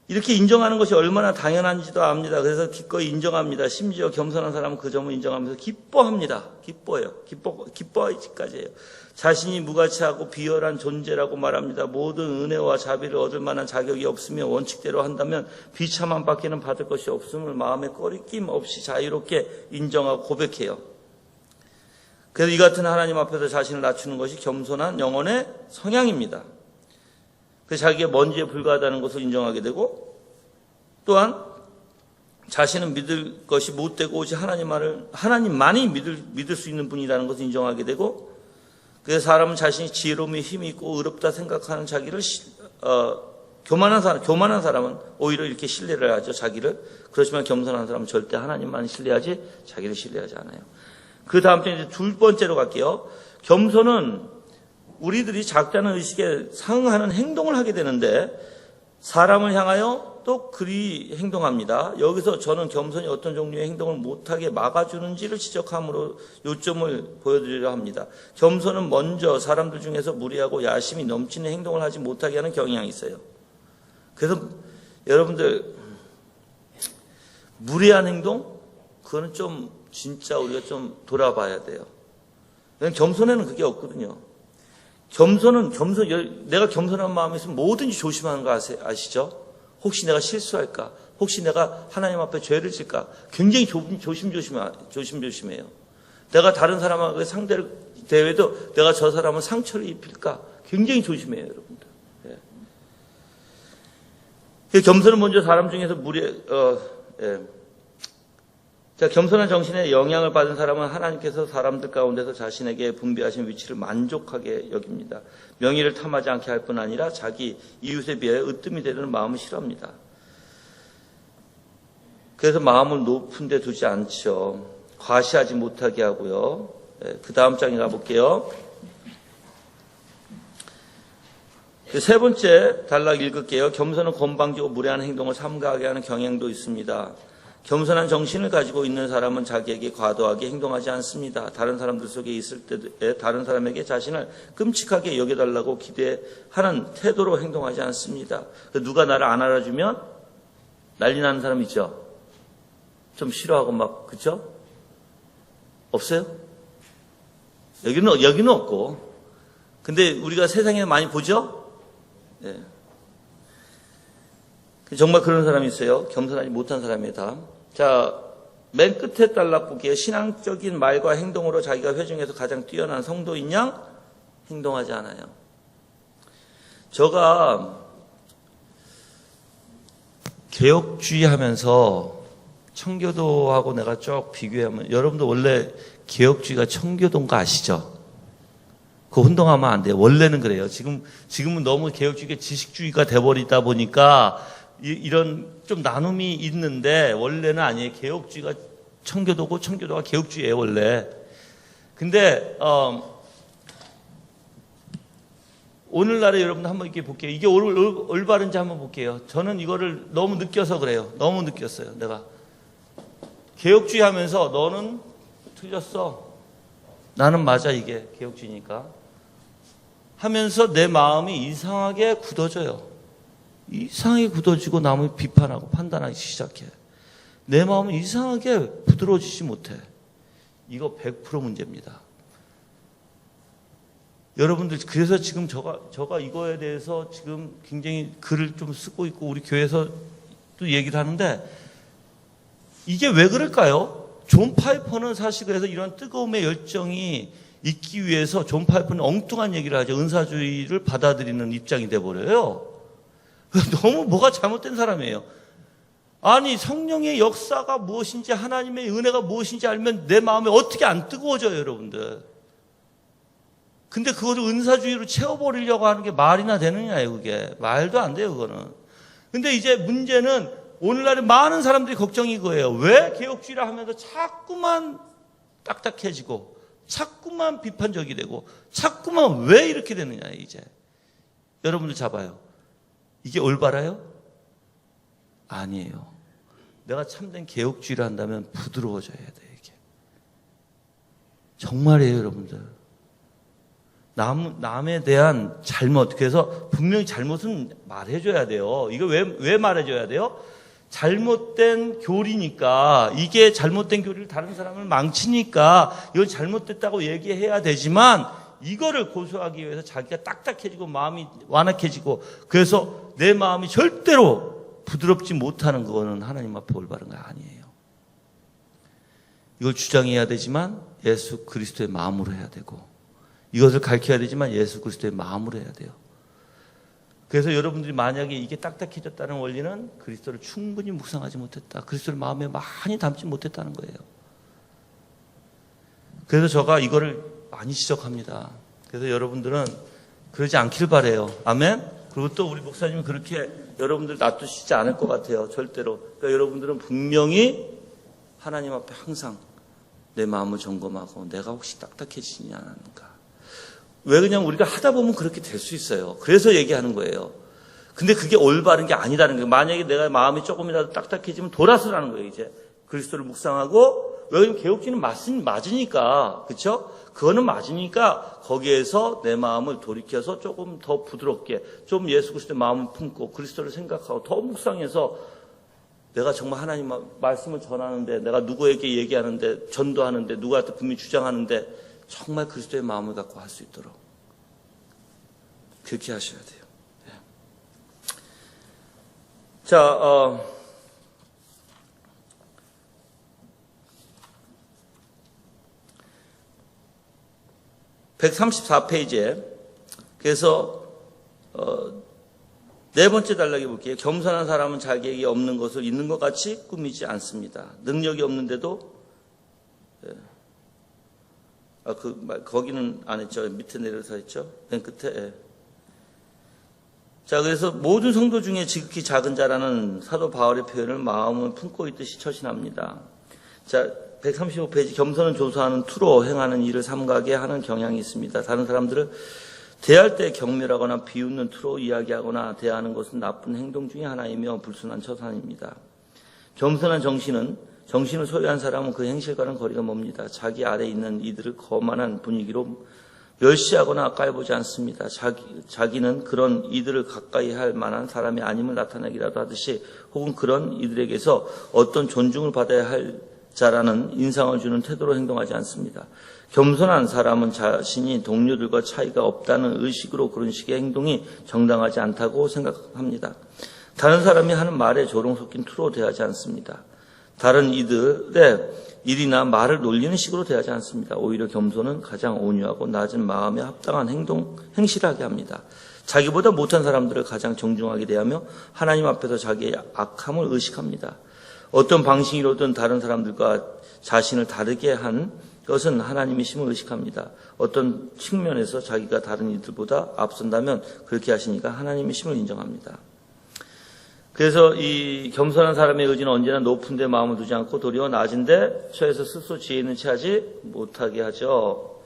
이렇게 인정하는 것이 얼마나 당연한지도 압니다. 그래서 기꺼이 인정합니다. 심지어 겸손한 사람은 그 점을 인정하면서 기뻐합니다. 기뻐해요. 기뻐하기까지 해요. 자신이 무가치하고 비열한 존재라고 말합니다. 모든 은혜와 자비를 얻을 만한 자격이 없으며 원칙대로 한다면 비참한 밖에는 받을 것이 없음을 마음에 꺼리낌 없이 자유롭게 인정하고 고백해요. 그래서 이 같은 하나님 앞에서 자신을 낮추는 것이 겸손한 영혼의 성향입니다. 그래서 자기가 먼지에 불과하다는 것을 인정하게 되고 또한 자신은 믿을 것이 못되고 오직 하나님만이 믿을 수 있는 분이라는 것을 인정하게 되고 그래서 사람은 자신이 지혜로움에 힘이 있고 의롭다 생각하는 자기를 교만한 사람은 오히려 이렇게 신뢰를 하죠. 자기를. 그렇지만 겸손한 사람은 절대 하나님만 신뢰하지 자기를 신뢰하지 않아요. 그 다음 때 이제 두 번째로 갈게요. 겸손은 우리들이 작다는 의식에 상응하는 행동을 하게 되는데 사람을 향하여 또 그리 행동합니다. 여기서 저는 겸손이 어떤 종류의 행동을 못하게 막아주는지를 지적함으로 요점을 보여드리려 합니다. 겸손은 먼저 사람들 중에서 무례하고 야심이 넘치는 행동을 하지 못하게 하는 경향이 있어요. 그래서 여러분들 무례한 행동? 그거는 좀 진짜 우리가 좀 돌아봐야 돼요. 겸손에는 그게 없거든요. 내가 겸손한 마음이 있으면 뭐든지 조심하는 거 아시죠? 혹시 내가 실수할까? 혹시 내가 하나님 앞에 죄를 질까? 굉장히 조심조심해요. 내가 다른 사람하고 상대를 대해도 내가 저 사람은 상처를 입힐까? 굉장히 조심해요, 여러분들. 예. 겸손은 먼저 사람 중에서 자, 겸손한 정신에 영향을 받은 사람은 하나님께서 사람들 가운데서 자신에게 분배하신 위치를 만족하게 여깁니다. 명예를 탐하지 않게 할 뿐 아니라 자기 이웃에 비해 으뜸이 되는 마음을 싫어합니다. 그래서 마음을 높은 데 두지 않죠. 과시하지 못하게 하고요. 그 다음 장에 가볼게요. 세 번째 단락 읽을게요. 겸손은 건방지고 무례한 행동을 삼가하게 하는 경향도 있습니다. 겸손한 정신을 가지고 있는 사람은 자기에게 과도하게 행동하지 않습니다. 다른 사람들 속에 있을 때 다른 사람에게 자신을 끔찍하게 여겨달라고 기대하는 태도로 행동하지 않습니다. 누가 나를 안 알아주면 난리 나는 사람 있죠? 좀 싫어하고 막, 그쵸? 없어요? 여기는 없고. 근데 우리가 세상에 많이 보죠? 예. 정말 그런 사람이 있어요. 겸손하지 못한 사람이다. 자, 맨 끝에 단락 보기에 신앙적인 말과 행동으로 자기가 회중에서 가장 뛰어난 성도인 양 행동하지 않아요. 제가 개혁주의 하면서 청교도하고 내가 쭉 비교하면, 여러분도 원래 개혁주의가 청교도인 거 아시죠? 그거 혼동하면 안 돼요. 원래는 그래요. 지금은 너무 개혁주의가 지식주의가 돼버리다 보니까 이런 좀 나눔이 있는데, 원래는 아니에요. 개혁주의가 청교도고 청교도가 개혁주의예요, 원래. 근데 오늘날에 여러분들 한번 이렇게 볼게요. 이게 올바른지 한번 볼게요. 저는 이거를 너무 느껴서 그래요. 너무 느꼈어요, 내가. 개혁주의 하면서 너는 틀렸어, 나는 맞아, 이게 개혁주의니까 하면서 내 마음이 이상하게 굳어져요. 이상하게 굳어지고 남을 비판하고 판단하기 시작해. 내 마음은 이상하게 부드러워지지 못해. 이거 100% 문제입니다. 여러분들, 그래서 지금 저가 이거에 대해서 지금 굉장히 글을 좀 쓰고 있고, 우리 교회에서 또 얘기를 하는데, 이게 왜 그럴까요? 존 파이퍼는 사실 그래서 이런 뜨거움의 열정이 있기 위해서 존 파이퍼는 엉뚱한 얘기를 하죠. 은사주의를 받아들이는 입장이 돼버려요. 너무 뭐가 잘못된 사람이에요. 아니, 성령의 역사가 무엇인지, 하나님의 은혜가 무엇인지 알면 내 마음에 어떻게 안 뜨거워져요, 여러분들. 근데 그거를 은사주의로 채워버리려고 하는 게 말이나 되느냐예요, 그게. 말도 안 돼요, 그거는. 근데 이제 문제는 오늘날에 많은 사람들이 걱정이 그거예요. 왜 개혁주의라 하면서 자꾸만 딱딱해지고, 자꾸만 비판적이 되고, 자꾸만 왜 이렇게 되느냐, 이제. 여러분들 잡아요. 이게 올바라요? 아니에요. 내가 참된 개혁주의를 한다면 부드러워져야 돼, 이게. 정말이에요, 여러분들. 남에 대한 잘못, 그래서 분명히 잘못은 말해줘야 돼요. 이거 왜 말해줘야 돼요? 잘못된 교리니까, 이게 잘못된 교리를 다른 사람을 망치니까 이건 잘못됐다고 얘기해야 되지만, 이거를 고소하기 위해서 자기가 딱딱해지고 마음이 완악해지고, 그래서 내 마음이 절대로 부드럽지 못하는 거는 하나님 앞에 올바른 거 아니에요. 이걸 주장해야 되지만 예수 그리스도의 마음으로 해야 되고, 이것을 가르쳐야 되지만 예수 그리스도의 마음으로 해야 돼요. 그래서 여러분들이 만약에 이게 딱딱해졌다는 원리는 그리스도를 충분히 묵상하지 못했다, 그리스도를 마음에 많이 담지 못했다는 거예요. 그래서 제가 이거를 많이 지적합니다. 그래서 여러분들은 그러지 않길 바라요. 아멘? 그리고 또 우리 목사님은 그렇게 여러분들 놔두시지 않을 것 같아요. 절대로. 그러니까 여러분들은 분명히 하나님 앞에 항상 내 마음을 점검하고, 내가 혹시 딱딱해지지 않았는가. 왜 그냥 우리가 하다 보면 그렇게 될 수 있어요. 그래서 얘기하는 거예요. 근데 그게 올바른 게 아니다는 거예요. 만약에 내가 마음이 조금이라도 딱딱해지면 돌아서라는 거예요, 이제. 그리스도를 묵상하고, 왜냐면 개혁주의는 맞으니까, 그렇죠? 그거는 맞으니까 거기에서 내 마음을 돌이켜서 조금 더 부드럽게, 좀 예수 그리스도의 마음을 품고 그리스도를 생각하고 더 묵상해서, 내가 정말 하나님 말씀을 전하는데, 내가 누구에게 얘기하는데, 전도하는데, 누구한테 분명히 주장하는데 정말 그리스도의 마음을 갖고 할 수 있도록 그렇게 하셔야 돼요. 네. 자, 134페이지에 그래서 네 번째 단락에 볼게요. 겸손한 사람은 자기에게 없는 것을 있는 것 같이 꾸미지 않습니다. 능력이 없는데도, 거기는 안 했죠. 밑에 내려서 했죠. 맨 끝에. 자, 그래서 모든 성도 중에 지극히 작은 자라는 사도 바울의 표현을 마음을 품고 있듯이 처신합니다. 자, 135페이지, 겸손은 조소하는 투로 행하는 일을 삼가게 하는 경향이 있습니다. 다른 사람들을 대할 때 경멸하거나 비웃는 투로 이야기하거나 대하는 것은 나쁜 행동 중에 하나이며 불순한 처사입니다. 겸손한 정신을 소유한 사람은 그 행실과는 거리가 멉니다. 자기 아래에 있는 이들을 거만한 분위기로 멸시하거나 까여보지 않습니다. 자기는 그런 이들을 가까이 할 만한 사람이 아님을 나타내기라도 하듯이, 혹은 그런 이들에게서 어떤 존중을 받아야 할 자라는 인상을 주는 태도로 행동하지 않습니다. 겸손한 사람은 자신이 동료들과 차이가 없다는 의식으로 그런 식의 행동이 정당하지 않다고 생각합니다. 다른 사람이 하는 말에 조롱 섞인 투로 대하지 않습니다. 다른 이들의 일이나 말을 놀리는 식으로 대하지 않습니다. 오히려 겸손은 가장 온유하고 낮은 마음에 합당한 행실을 하게 합니다. 자기보다 못한 사람들을 가장 정중하게 대하며 하나님 앞에서 자기의 악함을 의식합니다. 어떤 방식으로든 다른 사람들과 자신을 다르게 한 것은 하나님의 심을 의식합니다. 어떤 측면에서 자기가 다른 이들보다 앞선다면 그렇게 하시니까 하나님의 심을 인정합니다. 그래서 이 겸손한 사람의 의지는 언제나 높은 데 마음을 두지 않고 도리어 낮은 데 처해서 스스로 지혜 있는 채 하지 못하게 하죠.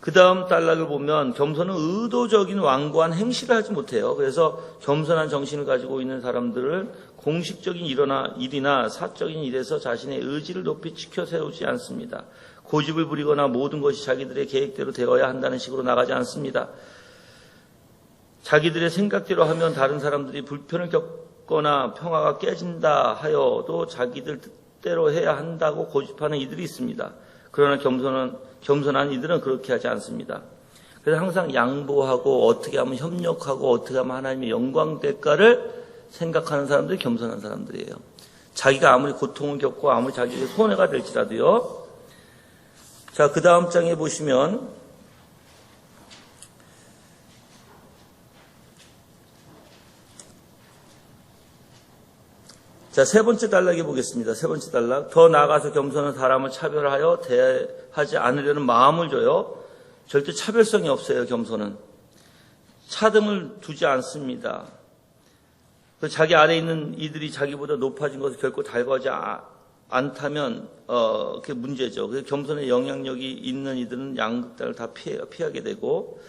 그 다음 단락을 보면 겸손은 의도적인 완고한 행실을 하지 못해요. 그래서 겸손한 정신을 가지고 있는 사람들을 공식적인 일이나 사적인 일에서 자신의 의지를 높이 지켜 세우지 않습니다. 고집을 부리거나 모든 것이 자기들의 계획대로 되어야 한다는 식으로 나가지 않습니다. 자기들의 생각대로 하면 다른 사람들이 불편을 겪거나 평화가 깨진다 하여도 자기들 뜻대로 해야 한다고 고집하는 이들이 있습니다. 그러나 겸손한 이들은 그렇게 하지 않습니다. 그래서 항상 양보하고 어떻게 하면 협력하고 어떻게 하면 하나님의 영광 될까를 생각하는 사람들이 겸손한 사람들이에요. 자기가 아무리 고통을 겪고 아무리 자기에게 손해가 될지라도요. 자, 그 다음 장에 보시면 자, 세 번째 단락에 보겠습니다. 세 번째 단락. 더 나아가서 겸손한 사람을 차별하여 대하지 않으려는 마음을 줘요. 절대 차별성이 없어요, 겸손은. 차등을 두지 않습니다. 자기 아래에 있는 이들이 자기보다 높아진 것을 결코 달궈하지 않다면 그게 문제죠. 그래서 겸손의 영향력이 있는 이들은 양극단을 다 피하게 되고,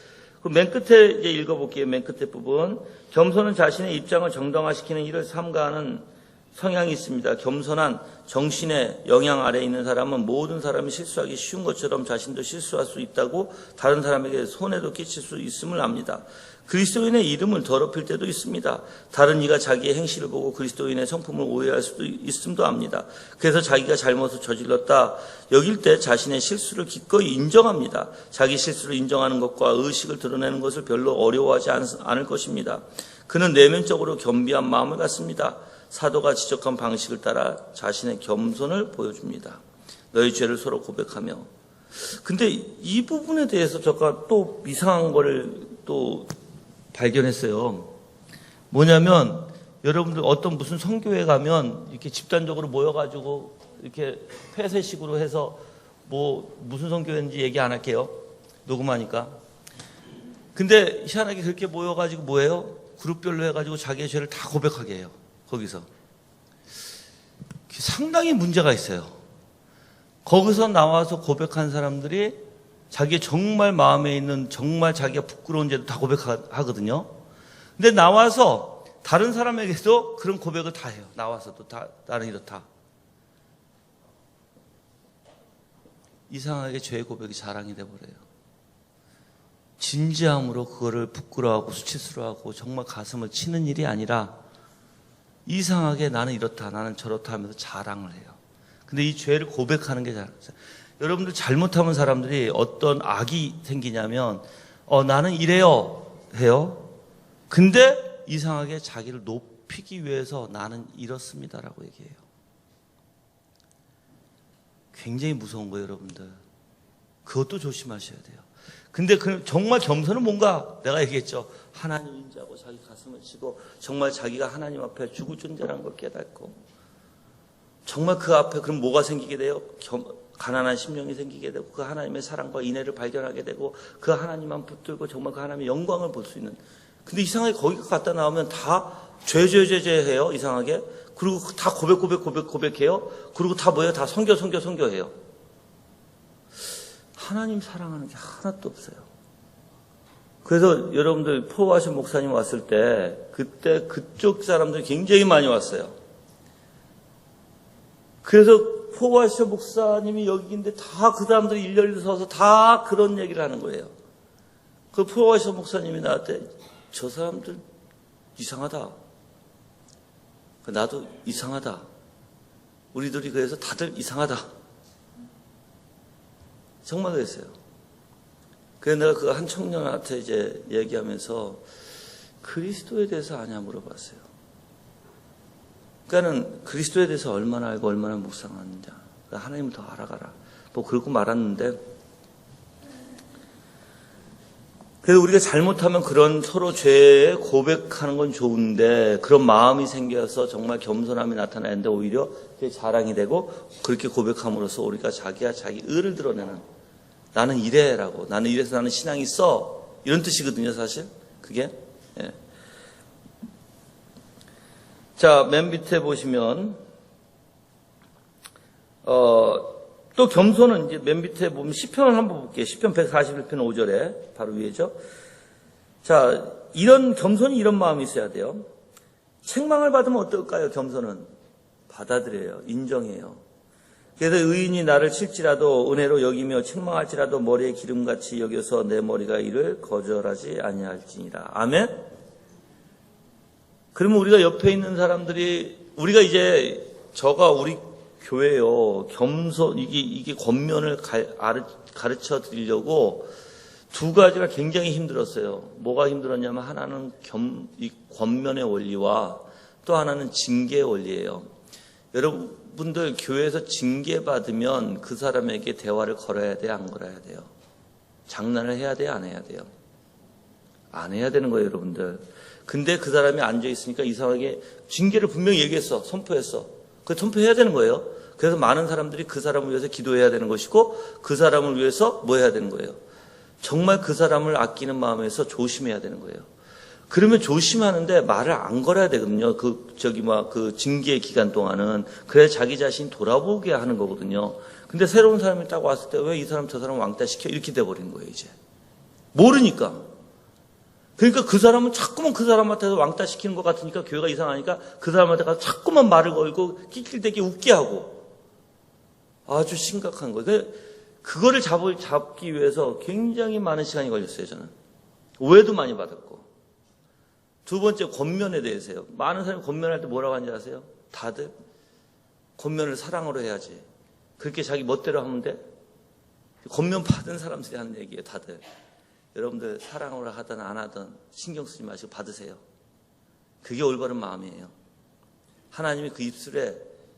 맨 끝에 이제 읽어볼게요. 맨 끝에 부분. 겸손은 자신의 입장을 정당화시키는 일을 삼가하는 성향이 있습니다. 겸손한 정신의 영향 아래에 있는 사람은 모든 사람이 실수하기 쉬운 것처럼 자신도 실수할 수 있다고 다른 사람에게 손해도 끼칠 수 있음을 압니다. 그리스도인의 이름을 더럽힐 때도 있습니다. 다른 이가 자기의 행실을 보고 그리스도인의 성품을 오해할 수도 있음도 압니다. 그래서 자기가 잘못을 저질렀다 여길 때 자신의 실수를 기꺼이 인정합니다. 자기 실수를 인정하는 것과 의식을 드러내는 것을 별로 어려워하지 않을 것입니다. 그는 내면적으로 겸비한 마음을 갖습니다. 사도가 지적한 방식을 따라 자신의 겸손을 보여줍니다. 너희 죄를 서로 고백하며. 근데 이 부분에 대해서 제가 또 이상한 거를 또 발견했어요. 뭐냐면 여러분들 어떤 무슨 선교회 가면 이렇게 집단적으로 모여가지고 이렇게 폐쇄식으로 해서 뭐 무슨 선교회인지 얘기 안 할게요. 녹음하니까. 근데 희한하게 그렇게 모여가지고 뭐예요? 그룹별로 해가지고 자기의 죄를 다 고백하게 해요. 거기서. 상당히 문제가 있어요. 거기서 나와서 고백한 사람들이 자기 정말 마음에 있는 정말 자기가 부끄러운 죄도 다 고백하거든요. 근데 나와서 다른 사람에게도 그런 고백을 다 해요. 나와서도 다, 나는 이렇다. 이상하게 죄의 고백이 자랑이 돼버려요. 진지함으로 그거를 부끄러워하고 수치스러워하고 정말 가슴을 치는 일이 아니라 이상하게 나는 이렇다, 나는 저렇다 하면서 자랑을 해요. 근데 이 죄를 고백하는 게 자랑이에요. 여러분들 잘못하면 사람들이 어떤 악이 생기냐면 나는 이래요 해요. 근데 이상하게 자기를 높이기 위해서 나는 이렇습니다라고 얘기해요. 굉장히 무서운 거예요, 여러분들. 그것도 조심하셔야 돼요. 근데 정말 겸손은 뭔가 내가 얘기했죠. 하나님 인자고 자기 가슴을 치고 정말 자기가 하나님 앞에 죽을 존재라는 걸 깨닫고 정말 그 앞에 그럼 뭐가 생기게 돼요? 가난한 심령이 생기게 되고 그 하나님의 사랑과 인애를 발견하게 되고 그 하나님만 붙들고 정말 그 하나님의 영광을 볼 수 있는. 근데 이상하게 거기 갔다 나오면 다 죄 해요. 이상하게. 그리고 다 고백해요. 그리고 다 뭐예요? 다 선교해요. 하나님 사랑하는 게 하나도 없어요. 그래서 여러분들 포와셔 목사님 왔을 때 그때 그쪽 사람들이 굉장히 많이 왔어요. 그래서 포와셔 목사님이 여기 있는데 다 그 사람들이 일렬로 서서 다 그런 얘기를 하는 거예요. 그 포와셔 목사님이 나한테 저 사람들 이상하다. 나도 이상하다. 우리들이 그래서 다들 이상하다. 정말 그랬어요. 그래서 내가 그 한 청년한테 이제 얘기하면서 그리스도에 대해서 아냐 물어봤어요. 그러니까는 그리스도에 대해서 얼마나 알고 얼마나 묵상하느냐. 하나님을 더 알아가라. 뭐 그러고 말았는데, 그래서 우리가 잘못하면 그런 서로 죄에 고백하는 건 좋은데 그런 마음이 생겨서 정말 겸손함이 나타나는데 오히려 그게 자랑이 되고, 그렇게 고백함으로써 우리가 자기 의를 드러내는, 나는 이래라고, 나는 이래서 나는 신앙이 있어, 이런 뜻이거든요 사실 그게. 예. 자, 맨 밑에 보시면 또 겸손은 이제 맨 밑에 보면 시편을 한번 볼게요. 시편 141편 5절에 바로 위에죠. 자, 이런 겸손이 이런 마음이 있어야 돼요. 책망을 받으면 어떨까요? 겸손은 받아들여요. 인정해요. 그래서 의인이 나를 칠지라도 은혜로 여기며 책망할지라도 머리에 기름같이 여겨서 내 머리가 이를 거절하지 아니할지니라. 아멘. 그러면 우리가 옆에 있는 사람들이, 우리가 이제 우리 교회요, 겸손, 이게 권면을 가르쳐 드리려고 두 가지가 굉장히 힘들었어요. 뭐가 힘들었냐면 하나는 이 권면의 원리와 또 하나는 징계의 원리예요. 여러분들 교회에서 징계받으면 그 사람에게 대화를 걸어야 돼요, 안 걸어야 돼요? 장난을 해야 돼요, 안 해야 돼요? 안 해야 되는 거예요, 여러분들. 근데 그 사람이 앉아있으니까 이상하게 징계를 분명히 얘기했어, 선포했어. 그 선포해야 되는 거예요. 그래서 많은 사람들이 그 사람을 위해서 기도해야 되는 것이고, 그 사람을 위해서 뭐 해야 되는 거예요? 정말 그 사람을 아끼는 마음에서 조심해야 되는 거예요. 그러면 조심하는데 말을 안 걸어야 되거든요. 그 징계 기간 동안은. 그래야 자기 자신이 돌아보게 하는 거거든요. 근데 새로운 사람이 딱 왔을 때 왜 이 사람 저 사람 왕따 시켜? 이렇게 돼버린 거예요, 이제. 모르니까. 그러니까 그 사람은 자꾸만 그 사람한테서 왕따 시키는 것 같으니까 교회가 이상하니까 그 사람한테 가서 자꾸만 말을 걸고 낄낄대게 웃게 하고. 아주 심각한 거예요. 그거를 잡기 위해서 굉장히 많은 시간이 걸렸어요, 저는. 오해도 많이 받았고. 두 번째, 권면에 대해서요. 많은 사람이 권면할 때 뭐라고 하는지 아세요? 다들 권면을 사랑으로 해야지. 그렇게 자기 멋대로 하면 돼? 권면 받은 사람들이 하는 얘기예요, 다들. 여러분들 사랑으로 하든 안 하든 신경 쓰지 마시고 받으세요. 그게 올바른 마음이에요. 하나님이 그 입술에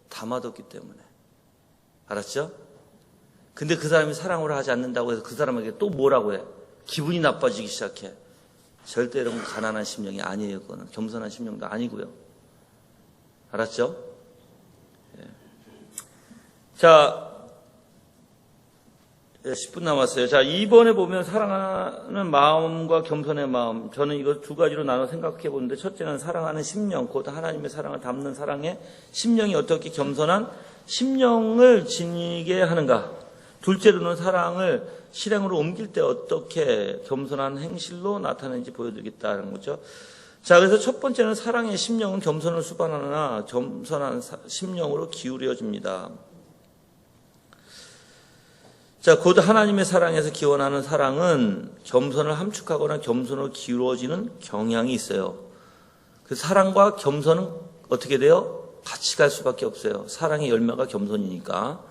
담아뒀기 때문에. 알았죠? 근데 그 사람이 사랑으로 하지 않는다고 해서 그 사람에게 또 뭐라고 해? 기분이 나빠지기 시작해. 절대 여러분 가난한 심령이 아니에요. 그거는 겸손한 심령도 아니고요. 알았죠? 예. 자, 10분 남았어요. 자, 2번에 보면 사랑하는 마음과 겸손의 마음. 저는 이거 두 가지로 나눠 생각해 보는데, 첫째는 사랑하는 심령, 곧 하나님의 사랑을 담는 사랑의 심령이 어떻게 겸손한 심령을 지니게 하는가. 둘째로는 사랑을 실행으로 옮길 때 어떻게 겸손한 행실로 나타내는지 보여드리겠다는 거죠. 자, 그래서 첫 번째는 사랑의 심령은 겸손을 수반하나 겸손한 심령으로 기울여집니다. 자, 곧 하나님의 사랑에서 기원하는 사랑은 겸손을 함축하거나 겸손으로 기울어지는 경향이 있어요. 그 사랑과 겸손은 어떻게 돼요? 같이 갈 수밖에 없어요. 사랑의 열매가 겸손이니까.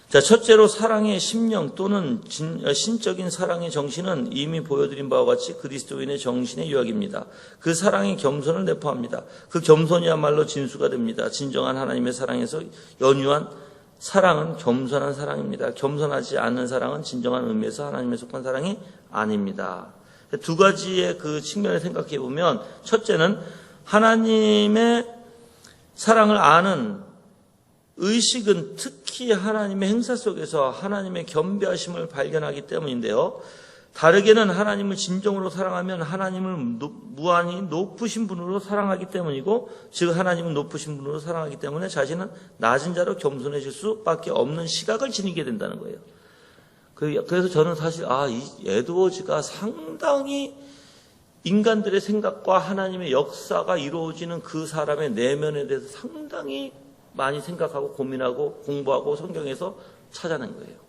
자, 첫째로 사랑의 심령 또는 신적인 사랑의 정신은 이미 보여드린 바와 같이 그리스도인의 정신의 유학입니다. 그 사랑의 겸손을 내포합니다. 그 겸손이야말로 진수가 됩니다. 진정한 하나님의 사랑에서 연유한 사랑은 겸손한 사랑입니다. 겸손하지 않는 사랑은 진정한 의미에서 하나님에 속한 사랑이 아닙니다. 두 가지의 그 측면을 생각해 보면, 첫째는 하나님의 사랑을 아는 의식은 특히 하나님의 행사 속에서 하나님의 겸비하심을 발견하기 때문인데요. 다르게는 하나님을 진정으로 사랑하면 하나님을 무한히 높으신 분으로 사랑하기 때문이고, 즉 하나님은 높으신 분으로 사랑하기 때문에 자신은 낮은 자로 겸손해질 수밖에 없는 시각을 지니게 된다는 거예요. 그래서 저는 사실 이 에드워즈가 상당히 인간들의 생각과 하나님의 역사가 이루어지는 그 사람의 내면에 대해서 상당히 많이 생각하고 고민하고 공부하고 성경에서 찾아낸 거예요.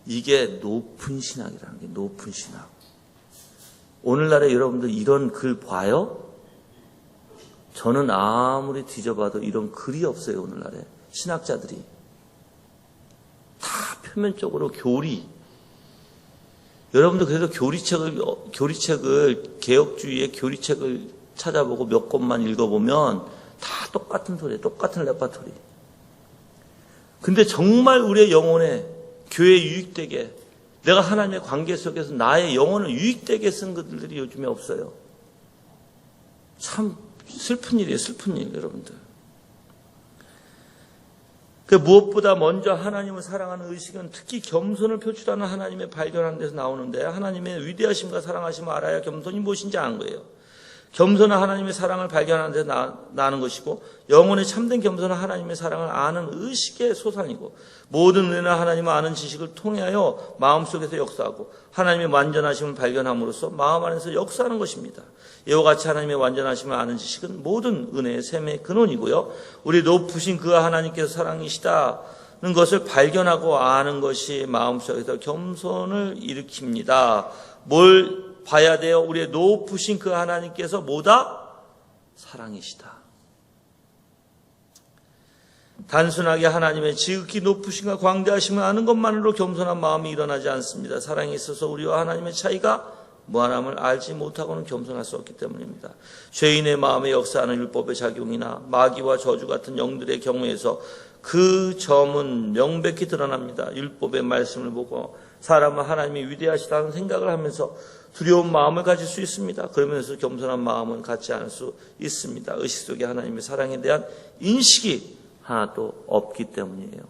이게 높은 신학이라는 게, 높은 신학. 오늘날에 여러분들 이런 글 봐요? 저는 아무리 뒤져봐도 이런 글이 없어요. 오늘날에 신학자들이 다 표면적으로 여러분들 그래서 교리책을 개혁주의의 교리책을 찾아보고 몇 권만 읽어보면 다 똑같은 소리예요. 똑같은 레파토리. 근데 정말 우리의 영혼에 교회에 유익되게 내가 하나님의 관계 속에서 나의 영혼을 유익되게 쓴 것들이 요즘에 없어요. 참 슬픈 일이에요. 슬픈 일 여러분들. 무엇보다 먼저 하나님을 사랑하는 의식은 특히 겸손을 표출하는 하나님의 발견하는 데서 나오는데 하나님의 위대하심과 사랑하심을 알아야 겸손이 무엇인지 아는 거예요. 겸손은 하나님의 사랑을 발견하는 데서 나는 것이고 영혼의 참된 겸손은 하나님의 사랑을 아는 의식의 소산이고 모든 은혜는 하나님을 아는 지식을 통하여 마음속에서 역사하고 하나님의 완전하심을 발견함으로써 마음 안에서 역사하는 것입니다. 이와 같이 하나님의 완전하심을 아는 지식은 모든 은혜의 샘의 근원이고요. 우리 높으신 그 하나님께서 사랑이시다는 것을 발견하고 아는 것이 마음속에서 겸손을 일으킵니다. 뭘 봐야 돼요? 우리의 높으신 그 하나님께서 뭐다? 사랑이시다. 단순하게 하나님의 지극히 높으심과 광대하심을 아는 것만으로 겸손한 마음이 일어나지 않습니다. 사랑에 있어서 우리와 하나님의 차이가 무한함을 알지 못하고는 겸손할 수 없기 때문입니다. 죄인의 마음에 역사하는 율법의 작용이나 마귀와 저주 같은 영들의 경우에서 그 점은 명백히 드러납니다. 율법의 말씀을 보고 사람은 하나님이 위대하시다는 생각을 하면서 두려운 마음을 가질 수 있습니다. 그러면서 겸손한 마음은 갖지 않을 수 있습니다. 의식 속에 하나님의 사랑에 대한 인식이 하나도 없기 때문이에요.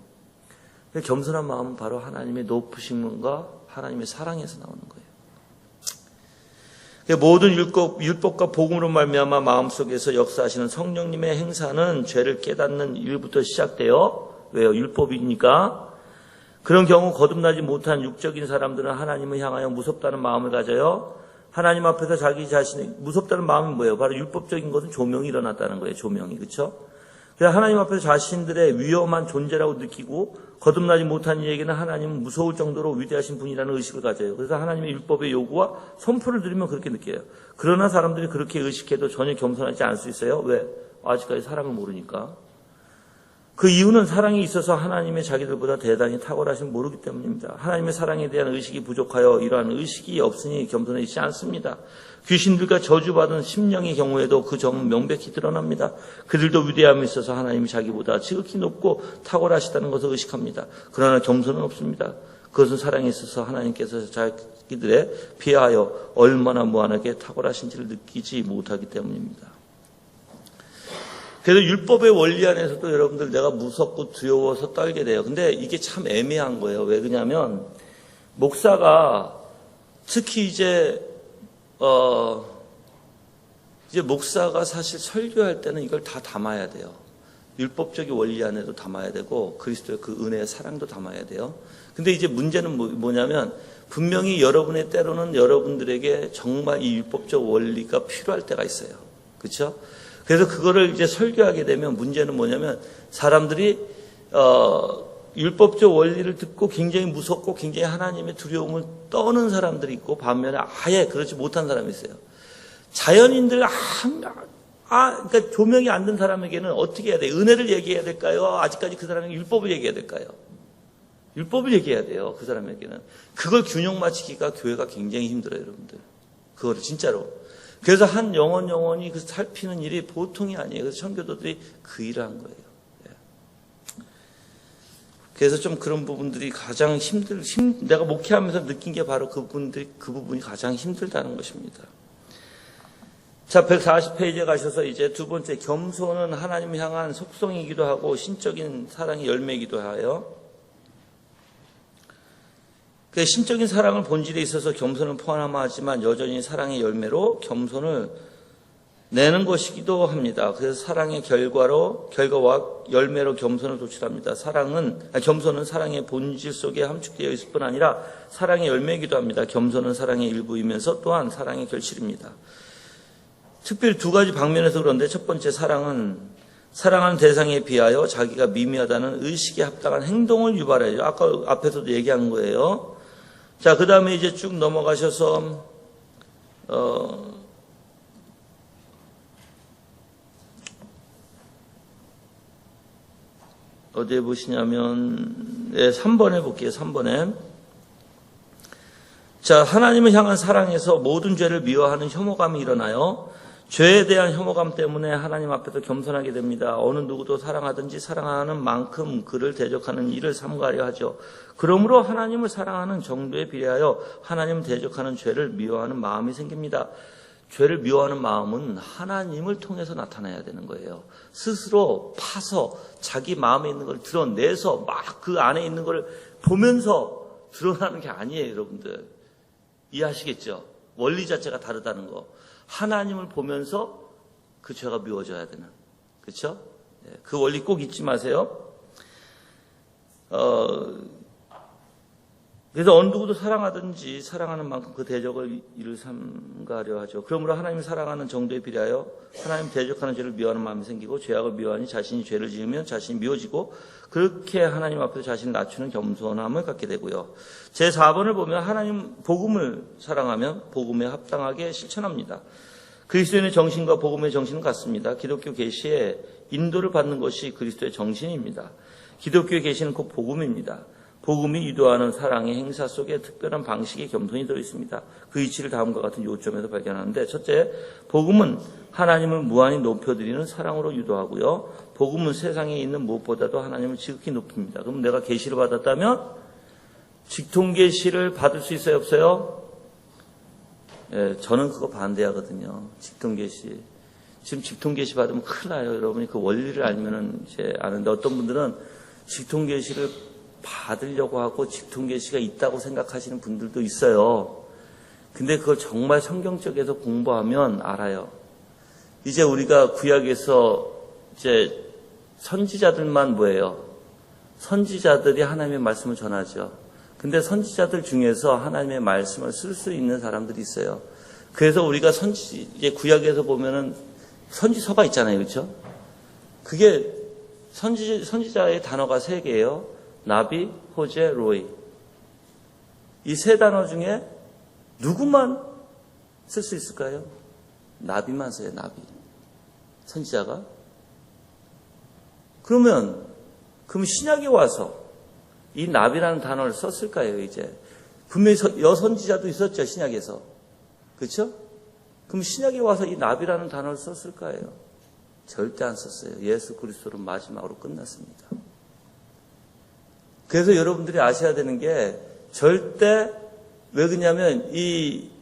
겸손한 마음은 바로 하나님의 높으심과 하나님의 사랑에서 나오는 거예요. 모든 율법과 복음으로 말미암아 마음속에서 역사하시는 성령님의 행사는 죄를 깨닫는 일부터 시작돼요. 왜요? 율법이니까. 그런 경우 거듭나지 못한 육적인 사람들은 하나님을 향하여 무섭다는 마음을 가져요. 하나님 앞에서 자기 자신이 무섭다는 마음이 뭐예요? 바로 율법적인 것은 조명이 일어났다는 거예요. 조명이. 그렇죠? 그래서 하나님 앞에서 자신들의 위험한 존재라고 느끼고 거듭나지 못한 이에게는 하나님은 무서울 정도로 위대하신 분이라는 의식을 가져요. 그래서 하나님의 율법의 요구와 선포를 들으면 그렇게 느껴요. 그러나 사람들이 그렇게 의식해도 전혀 겸손하지 않을 수 있어요. 왜? 아직까지 사랑을 모르니까. 그 이유는 사랑이 있어서 하나님의 자기들보다 대단히 탁월하신 모르기 때문입니다. 하나님의 사랑에 대한 의식이 부족하여 이러한 의식이 없으니 겸손해지지 않습니다. 귀신들과 저주받은 심령의 경우에도 그 점은 명백히 드러납니다. 그들도 위대함이 있어서 하나님이 자기보다 지극히 높고 탁월하시다는 것을 의식합니다. 그러나 겸손은 없습니다. 그것은 사랑에 있어서 하나님께서 자기들에 비하여 얼마나 무한하게 탁월하신지를 느끼지 못하기 때문입니다. 그래서 율법의 원리 안에서도 여러분들 내가 무섭고 두려워서 떨게 돼요. 근데 이게 참 애매한 거예요. 왜 그러냐면 목사가 특히 이제 목사가 사실 설교할 때는 이걸 다 담아야 돼요. 율법적인 원리 안에도 담아야 되고 그리스도의 그 은혜의 사랑도 담아야 돼요. 근데 이제 문제는 뭐냐면 분명히 여러분의 때로는 여러분들에게 정말 이 율법적 원리가 필요할 때가 있어요. 그렇죠? 그래서 그거를 이제 설교하게 되면 문제는 뭐냐면 사람들이 율법적 원리를 듣고 굉장히 무섭고 굉장히 하나님의 두려움을 떠는 사람들이 있고 반면에 아예 그렇지 못한 사람이 있어요. 자연인들 그러니까 조명이 안 든 사람에게는 어떻게 해야 돼요? 은혜를 얘기해야 될까요? 아직까지 그 사람에게 율법을 얘기해야 될까요? 율법을 얘기해야 돼요. 그 사람에게는. 그걸 균형 맞추기가 교회가 굉장히 힘들어요, 여러분들. 그거를 진짜로. 그래서 한 영혼이 그 살피는 일이 보통이 아니에요. 그래서 청교도들이 그 일을 한 거예요. 그래서 좀 그런 부분들이 가장 내가 목회하면서 느낀 게 바로 그 부분이 가장 힘들다는 것입니다. 자, 140페이지에 가셔서 이제 두 번째, 겸손은 하나님 향한 속성이기도 하고 신적인 사랑의 열매이기도 하여. 그 신적인 사랑을 본질에 있어서 겸손을 포함하지만 여전히 사랑의 열매로 겸손을 내는 것이기도 합니다. 그래서 사랑의 결과와 열매로 겸손을 도출합니다. 겸손은 사랑의 본질 속에 함축되어 있을 뿐 아니라 사랑의 열매이기도 합니다. 겸손은 사랑의 일부이면서 또한 사랑의 결실입니다. 특별히 두 가지 방면에서 그런데 첫 번째, 사랑하는 대상에 비하여 자기가 미미하다는 의식에 합당한 행동을 유발해요. 아까 앞에서도 얘기한 거예요. 자, 그 다음에 이제 쭉 넘어가셔서, 어디에 보시냐면, 네, 3번에 볼게요. 3번에. 자, 하나님을 향한 사랑에서 모든 죄를 미워하는 혐오감이 일어나요. 죄에 대한 혐오감 때문에 하나님 앞에서 겸손하게 됩니다. 어느 누구도 사랑하든지 사랑하는 만큼 그를 대적하는 일을 삼가려 하죠. 그러므로 하나님을 사랑하는 정도에 비례하여 하나님을 대적하는 죄를 미워하는 마음이 생깁니다. 죄를 미워하는 마음은 하나님을 통해서 나타나야 되는 거예요. 스스로 파서 자기 마음에 있는 걸 드러내서 막 그 안에 있는 걸 보면서 드러나는 게 아니에요, 여러분들. 이해하시겠죠? 원리 자체가 다르다는 거. 하나님을 보면서 그 죄가 미워져야 되는. 그렇죠? 그 원리 꼭 잊지 마세요. 그래서 어느 누구도 사랑하든지 사랑하는 만큼 그 대적을 이를 삼가려 하죠. 그러므로 하나님을 사랑하는 정도에 비례하여 하나님 대적하는 죄를 미워하는 마음이 생기고 죄악을 미워하니 자신이 죄를 지으면 자신이 미워지고 그렇게 하나님 앞에서 자신을 낮추는 겸손함을 갖게 되고요. 제4번을 보면 하나님 복음을 사랑하면 복음에 합당하게 실천합니다. 그리스도인의 정신과 복음의 정신은 같습니다. 기독교 계시에 인도를 받는 것이 그리스도의 정신입니다. 기독교의 계시는 곧 복음입니다. 복음이 유도하는 사랑의 행사 속에 특별한 방식의 겸손이 들어있습니다. 그 이치를 다음과 같은 요점에서 발견하는데, 첫째, 복음은 하나님을 무한히 높여드리는 사랑으로 유도하고요. 복음은 세상에 있는 무엇보다도 하나님을 지극히 높입니다. 그럼 내가 계시를 받았다면 직통계시를 받을 수 있어요, 없어요? 예, 저는 그거 반대하거든요. 직통계시. 지금 직통계시 받으면 큰일 나요. 여러분이 그 원리를 알면은 이제 아는데, 어떤 분들은 직통계시를 받으려고 하고 직통계시가 있다고 생각하시는 분들도 있어요. 근데 그걸 정말 성경적에서 공부하면 알아요. 이제 우리가 구약에서 이제 선지자들만 뭐예요? 선지자들이 하나님의 말씀을 전하죠. 근데 선지자들 중에서 하나님의 말씀을 쓸 수 있는 사람들이 있어요. 그래서 우리가 이제 구약에서 보면은 선지서가 있잖아요. 그렇죠? 그게 선지자의 단어가 3개예요. 나비, 호재, 로이. 이 3단어 중에 누구만 쓸 수 있을까요? 나비만 써요, 나비. 선지자가. 그러면 신약에 와서 이 나비라는 단어를 썼을까요, 이제? 분명히 여선지자도 있었죠, 신약에서. 그렇죠? 그럼 신약에 와서 이 나비라는 단어를 썼을까요? 절대 안 썼어요. 예수 그리스도로 마지막으로 끝났습니다. 그래서 여러분들이 아셔야 되는 게 절대 왜 그러냐면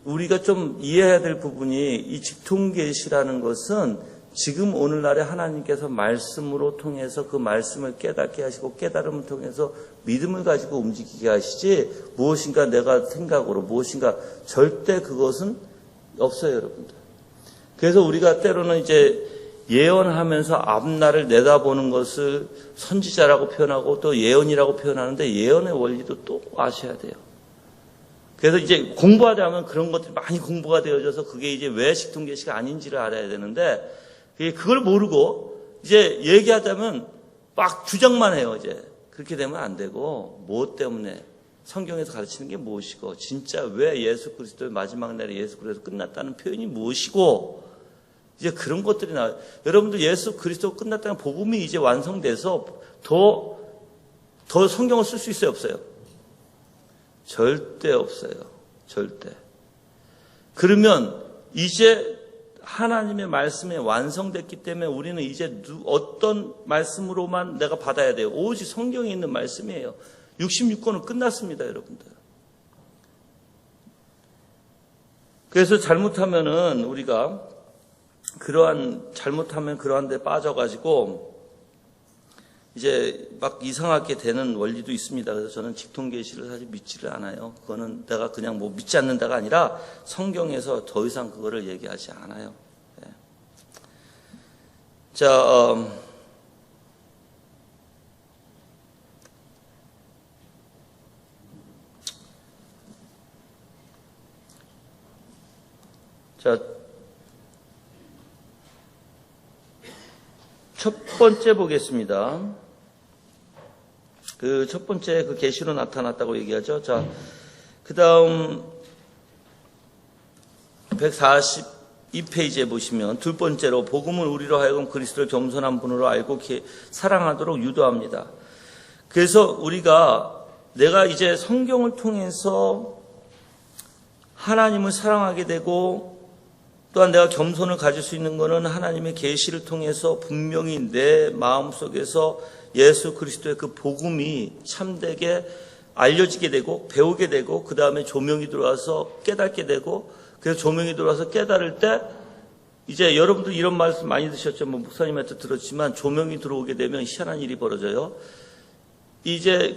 우리가 좀 이해해야 될 부분이 이 직통계시라는 것은 지금 오늘날에 하나님께서 말씀으로 통해서 그 말씀을 깨닫게 하시고 깨달음을 통해서 믿음을 가지고 움직이게 하시지 무엇인가 내가 생각으로 무엇인가 절대 그것은 없어요, 여러분들. 그래서 우리가 때로는 이제 예언하면서 앞날을 내다보는 것을 선지자라고 표현하고 또 예언이라고 표현하는데 예언의 원리도 또 아셔야 돼요. 그래서 이제 공부하자면 그런 것들이 많이 공부가 되어져서 그게 이제 왜 직통계시가 아닌지를 알아야 되는데 그걸 모르고 이제 얘기하자면 막 주장만 해요. 이제 그렇게 되면 안 되고 무엇 때문에 성경에서 가르치는 게 무엇이고 진짜 왜 예수 그리스도의 마지막 날에 예수 그리스도 끝났다는 표현이 무엇이고 이제 그런 것들이 나와요. 여러분들 예수 그리스도 끝났다는 복음이 이제 완성돼서 더 성경을 쓸 수 있어요, 없어요? 절대 없어요. 절대. 그러면 이제 하나님의 말씀이 완성됐기 때문에 우리는 이제 어떤 말씀으로만 내가 받아야 돼요? 오직 성경에 있는 말씀이에요. 66권은 끝났습니다, 여러분들. 그래서 잘못하면은 우리가 잘못하면 그러한 데 빠져가지고 이제 막 이상하게 되는 원리도 있습니다. 그래서 저는 직통계시를 사실 믿지를 않아요. 그거는 내가 그냥 뭐 믿지 않는다가 아니라 성경에서 더 이상 그거를 얘기하지 않아요. 네. 첫 번째 보겠습니다. 그 첫 번째 그 계시로 나타났다고 얘기하죠. 자, 그 다음 142페이지에 보시면 두 번째로 복음은 우리로 하여금 그리스도를 겸손한 분으로 알고 사랑하도록 유도합니다. 그래서 내가 이제 성경을 통해서 하나님을 사랑하게 되고 또한 내가 겸손을 가질 수 있는 것은 하나님의 계시를 통해서 분명히 내 마음속에서 예수 그리스도의 그 복음이 참되게 알려지게 되고 배우게 되고 그 다음에 조명이 들어와서 깨닫게 되고 그래서 조명이 들어와서 깨달을 때 이제 여러분들 이런 말씀 많이 드셨죠. 목사님한테 들었지만 조명이 들어오게 되면 희한한 일이 벌어져요. 이제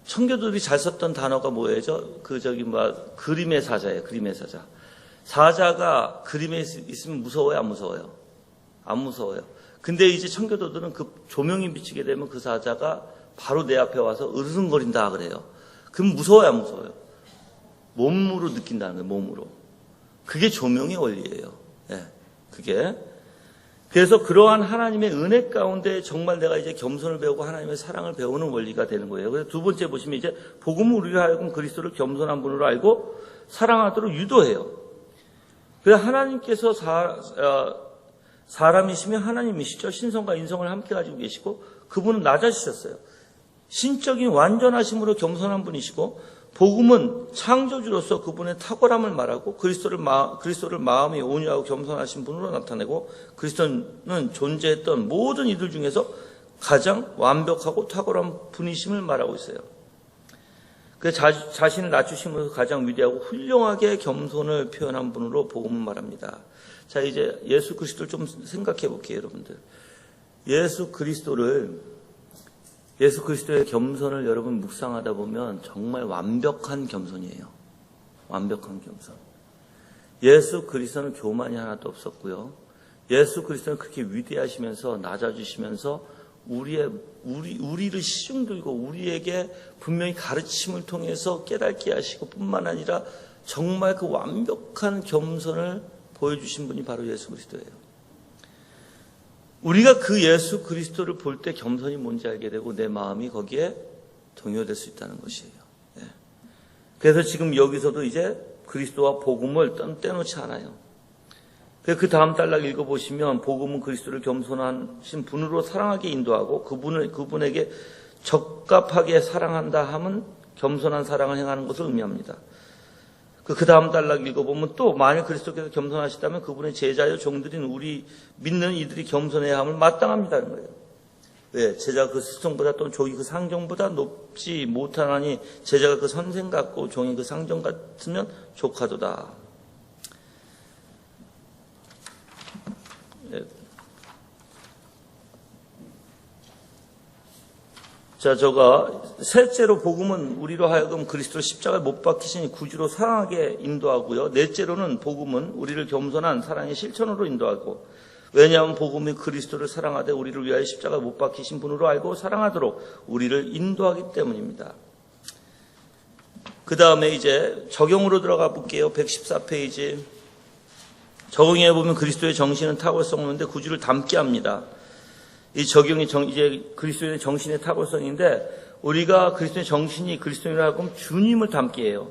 청교도들이 잘 썼던 단어가 뭐예요? 그림의 사자예요. 그림의 사자. 사자가 그림에 있으면 무서워요? 안 무서워요? 안 무서워요. 근데 이제 청교도들은 그 조명이 비치게 되면 그 사자가 바로 내 앞에 와서 으르렁거린다 그래요. 그럼 무서워요? 안 무서워요? 몸으로 느낀다는 거예요. 몸으로. 그게 조명의 원리예요. 네, 그게. 그래서 그러한 하나님의 은혜 가운데 정말 내가 이제 겸손을 배우고 하나님의 사랑을 배우는 원리가 되는 거예요. 그래서 두 번째 보시면 이제 복음은 우리로 하여금 그리스도를 겸손한 분으로 알고 사랑하도록 유도해요. 그래서 하나님께서 사람이시면 하나님이시죠. 신성과 인성을 함께 가지고 계시고 그분은 낮아지셨어요. 신적인 완전하심으로 겸손한 분이시고 복음은 창조주로서 그분의 탁월함을 말하고 그리스도를 마음이 온유하고 겸손하신 분으로 나타내고 그리스도는 존재했던 모든 이들 중에서 가장 완벽하고 탁월한 분이심을 말하고 있어요. 그래서 자신을 낮추심으로써 가장 위대하고 훌륭하게 겸손을 표현한 분으로 복음은 말합니다. 자, 이제 예수 그리스도를 좀 생각해 볼게요, 여러분들. 예수 그리스도의 겸손을 여러분 묵상하다 보면 정말 완벽한 겸손이에요. 완벽한 겸손. 예수 그리스도는 교만이 하나도 없었고요. 예수 그리스도는 그렇게 위대하시면서 낮아지시면서 우리를 시중 들고 우리에게 분명히 가르침을 통해서 깨닫게 하시고 뿐만 아니라 정말 그 완벽한 겸손을 보여주신 분이 바로 예수 그리스도예요. 우리가 그 예수 그리스도를 볼 때 겸손이 뭔지 알게 되고 내 마음이 거기에 동요될 수 있다는 것이에요. 네. 그래서 지금 여기서도 이제 그리스도와 복음을 떼놓지 않아요. 그 다음 단락 읽어보시면 복음은 그리스도를 겸손하신 분으로 사랑하게 인도하고 그분에게 적합하게 사랑한다 함은 겸손한 사랑을 행하는 것을 의미합니다. 그 다음 단락 읽어보면 또 만일 그리스도께서 겸손하시다면 그분의 제자여 종들인 우리 믿는 이들이 겸손해야 함을 마땅합니다는 거예요. 왜? 제자가 그 스승보다 또는 종이 그 상정보다 높지 못하나니 제자가 그 선생 같고 종이 그 상정 같으면 족하도다. 자, 셋째로 복음은 우리로 하여금 그리스도 십자가에 못 박히시니 구주로 사랑하게 인도하고요. 넷째로는 복음은 우리를 겸손한 사랑의 실천으로 인도하고, 왜냐하면 복음이 그리스도를 사랑하되 우리를 위하여 십자가에 못 박히신 분으로 알고 사랑하도록 우리를 인도하기 때문입니다. 그 다음에 이제 적용으로 들어가 볼게요. 114페이지. 적용해 보면 그리스도의 정신은 탁월성 없는데 구주를 닮게 합니다. 이 적용이 이제 그리스도의 정신의 탁월성인데 우리가 그리스도의 정신이 그리스도인으로 하여금 주님을 닮게 해요.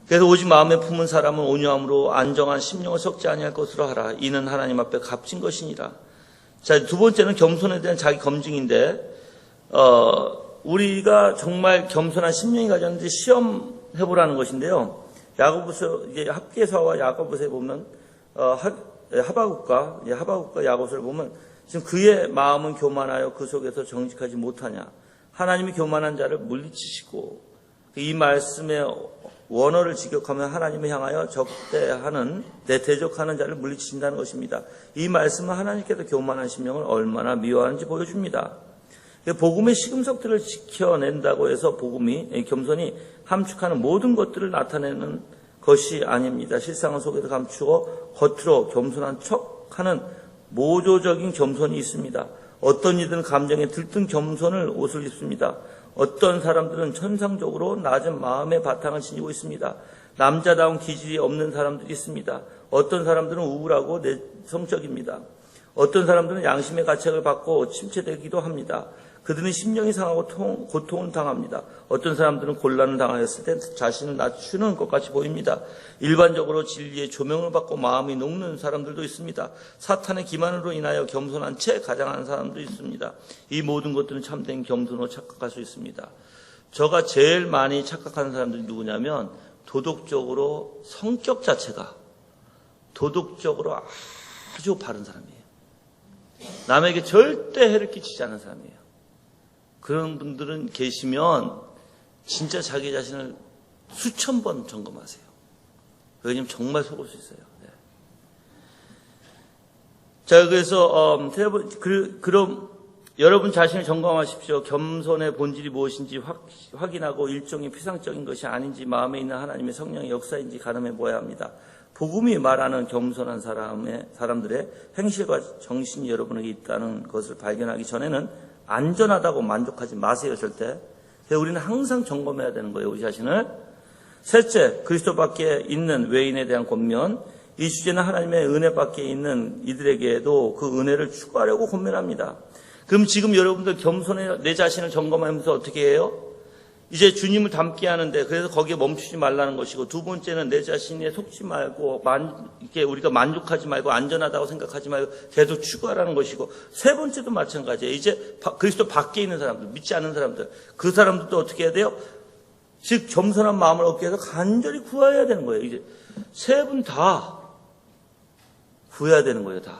그래서 오직 마음에 품은 사람은 온유함으로 안정한 심령을 썩지 아니할 것으로 하라. 이는 하나님 앞에 값진 것이니라. 자, 두 번째는 겸손에 대한 자기 검증인데 우리가 정말 겸손한 심령이 가졌는지 시험해 보라는 것인데요. 야고보서 이제 합계서와 야고보서에 보면 하바국과 야고보서를 보면 지금 그의 마음은 교만하여 그 속에서 정직하지 못하냐. 하나님이 교만한 자를 물리치시고 이 말씀의 원어를 직역하면 하나님을 향하여 대적하는 자를 물리치신다는 것입니다. 이 말씀은 하나님께서 교만한 심령을 얼마나 미워하는지 보여줍니다. 복음의 시금석들을 지켜낸다고 해서 겸손이 함축하는 모든 것들을 나타내는 것이 아닙니다. 실상은 속에서 감추어 겉으로 겸손한 척하는 모조적인 겸손이 있습니다. 어떤 이들은 감정에 들뜬 겸손을 옷을 입습니다. 어떤 사람들은 천상적으로 낮은 마음의 바탕을 지니고 있습니다. 남자다운 기질이 없는 사람들이 있습니다. 어떤 사람들은 우울하고 내성적입니다. 어떤 사람들은 양심의 가책을 받고 침체되기도 합니다. 그들은 심령이 상하고 고통을 당합니다. 어떤 사람들은 곤란을 당하였을 때 자신을 낮추는 것 같이 보입니다. 일반적으로 진리의 조명을 받고 마음이 녹는 사람들도 있습니다. 사탄의 기만으로 인하여 겸손한 채 가장하는 사람도 있습니다. 이 모든 것들은 참된 겸손으로 착각할 수 있습니다. 저가 제일 많이 착각하는 사람들이 누구냐면 도덕적으로 성격 자체가 도덕적으로 아주 바른 사람이에요. 남에게 절대 해를 끼치지 않은 사람이에요. 그런 분들은 계시면 진짜 자기 자신을 수천 번 점검하세요. 왜냐면 정말 속을 수 있어요. 네. 자, 그래서 그럼 여러분 자신을 점검하십시오. 겸손의 본질이 무엇인지 확인하고 일종의 피상적인 것이 아닌지 마음에 있는 하나님의 성령의 역사인지 가늠해 보아야 합니다. 복음이 말하는 겸손한 사람들의 행실과 정신이 여러분에게 있다는 것을 발견하기 전에는 안전하다고 만족하지 마세요, 절대. 우리는 항상 점검해야 되는 거예요, 우리 자신을. 셋째, 그리스도 밖에 있는 외인에 대한 권면. 이 주제는 하나님의 은혜 밖에 있는 이들에게도 그 은혜를 추구하려고 권면합니다. 그럼 지금 여러분들 겸손해 내 자신을 점검하면서 어떻게 해요? 이제 주님을 닮게 하는데 그래서 거기에 멈추지 말라는 것이고, 두 번째는 내 자신에 속지 말고 이렇게 우리가 만족하지 말고 안전하다고 생각하지 말고 계속 추구하라는 것이고, 세 번째도 마찬가지예요. 이제 그리스도 밖에 있는 사람들, 믿지 않는 사람들, 그 사람들도 어떻게 해야 돼요? 즉 겸손한 마음을 얻기 위해서 간절히 구해야 되는 거예요. 이제 세 분 다 구해야 되는 거예요, 다.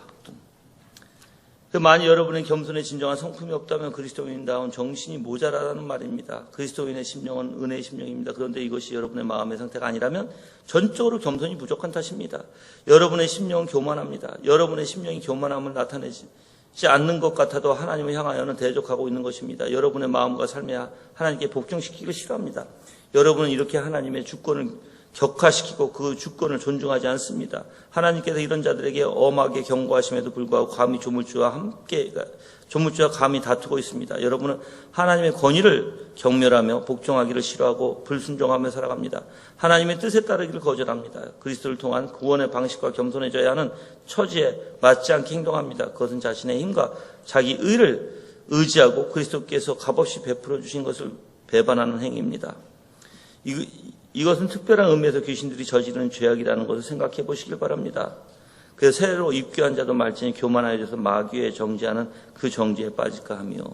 만약 여러분의 겸손에 진정한 성품이 없다면 그리스도인다운 정신이 모자라다는 말입니다. 그리스도인의 심령은 은혜의 심령입니다. 그런데 이것이 여러분의 마음의 상태가 아니라면 전적으로 겸손이 부족한 탓입니다. 여러분의 심령은 교만합니다. 여러분의 심령이 교만함을 나타내지 않는 것 같아도 하나님을 향하여는 대적하고 있는 것입니다. 여러분의 마음과 삶에 하나님께 복종시키기를 싫어합니다. 여러분은 이렇게 하나님의 주권을 격화시키고 그 주권을 존중하지 않습니다. 하나님께서 이런 자들에게 엄하게 경고하심에도 불구하고 감히 조물주와 감히 다투고 있습니다. 여러분은 하나님의 권위를 경멸하며 복종하기를 싫어하고 불순종하며 살아갑니다. 하나님의 뜻에 따르기를 거절합니다. 그리스도를 통한 구원의 방식과 겸손해져야 하는 처지에 맞지 않게 행동합니다. 그것은 자신의 힘과 자기 의를 의지하고 그리스도께서 값없이 베풀어 주신 것을 배반하는 행위입니다. 이것은 특별한 의미에서 귀신들이 저지르는 죄악이라는 것을 생각해 보시길 바랍니다. 그래서 새로 입교한 자도 말지니 교만하여져서 마귀에 정죄하는 그 정죄에 빠질까 하며.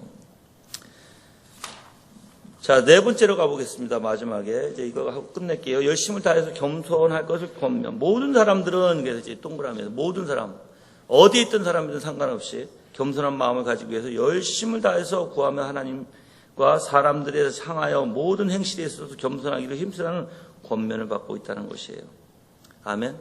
자, 네 번째로 가보겠습니다. 마지막에 이제 이거 하고 끝낼게요. 열심을 다해서 겸손할 것을 권면. 모든 사람들은, 그래서 이제 동그라미에서 모든 사람, 어디에 있던 사람이든 상관없이 겸손한 마음을 가지기 위해서 열심을 다해서 구하며 하나님과 사람들에 향하여 모든 행실에 있어서 겸손하기를 힘쓰라는 권면을 받고 있다는 것이에요. 아멘.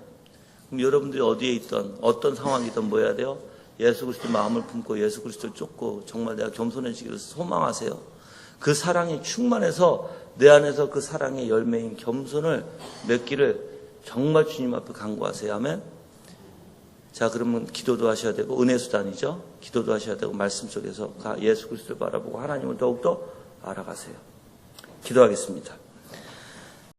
그럼 여러분들이 어디에 있던 어떤 상황이든 뭐 해야 돼요? 예수 그리스도 마음을 품고 예수 그리스도를 쫓고 정말 내가 겸손해지기를 소망하세요. 그 사랑이 충만해서 내 안에서 그 사랑의 열매인 겸손을 맺기를 정말 주님 앞에 간구하세요. 아멘. 자, 그러면 기도도 하셔야 되고, 은혜수단이죠. 기도도 하셔야 되고, 말씀 속에서 예수 그리스도를 바라보고 하나님을 더욱더 알아가세요. 기도하겠습니다.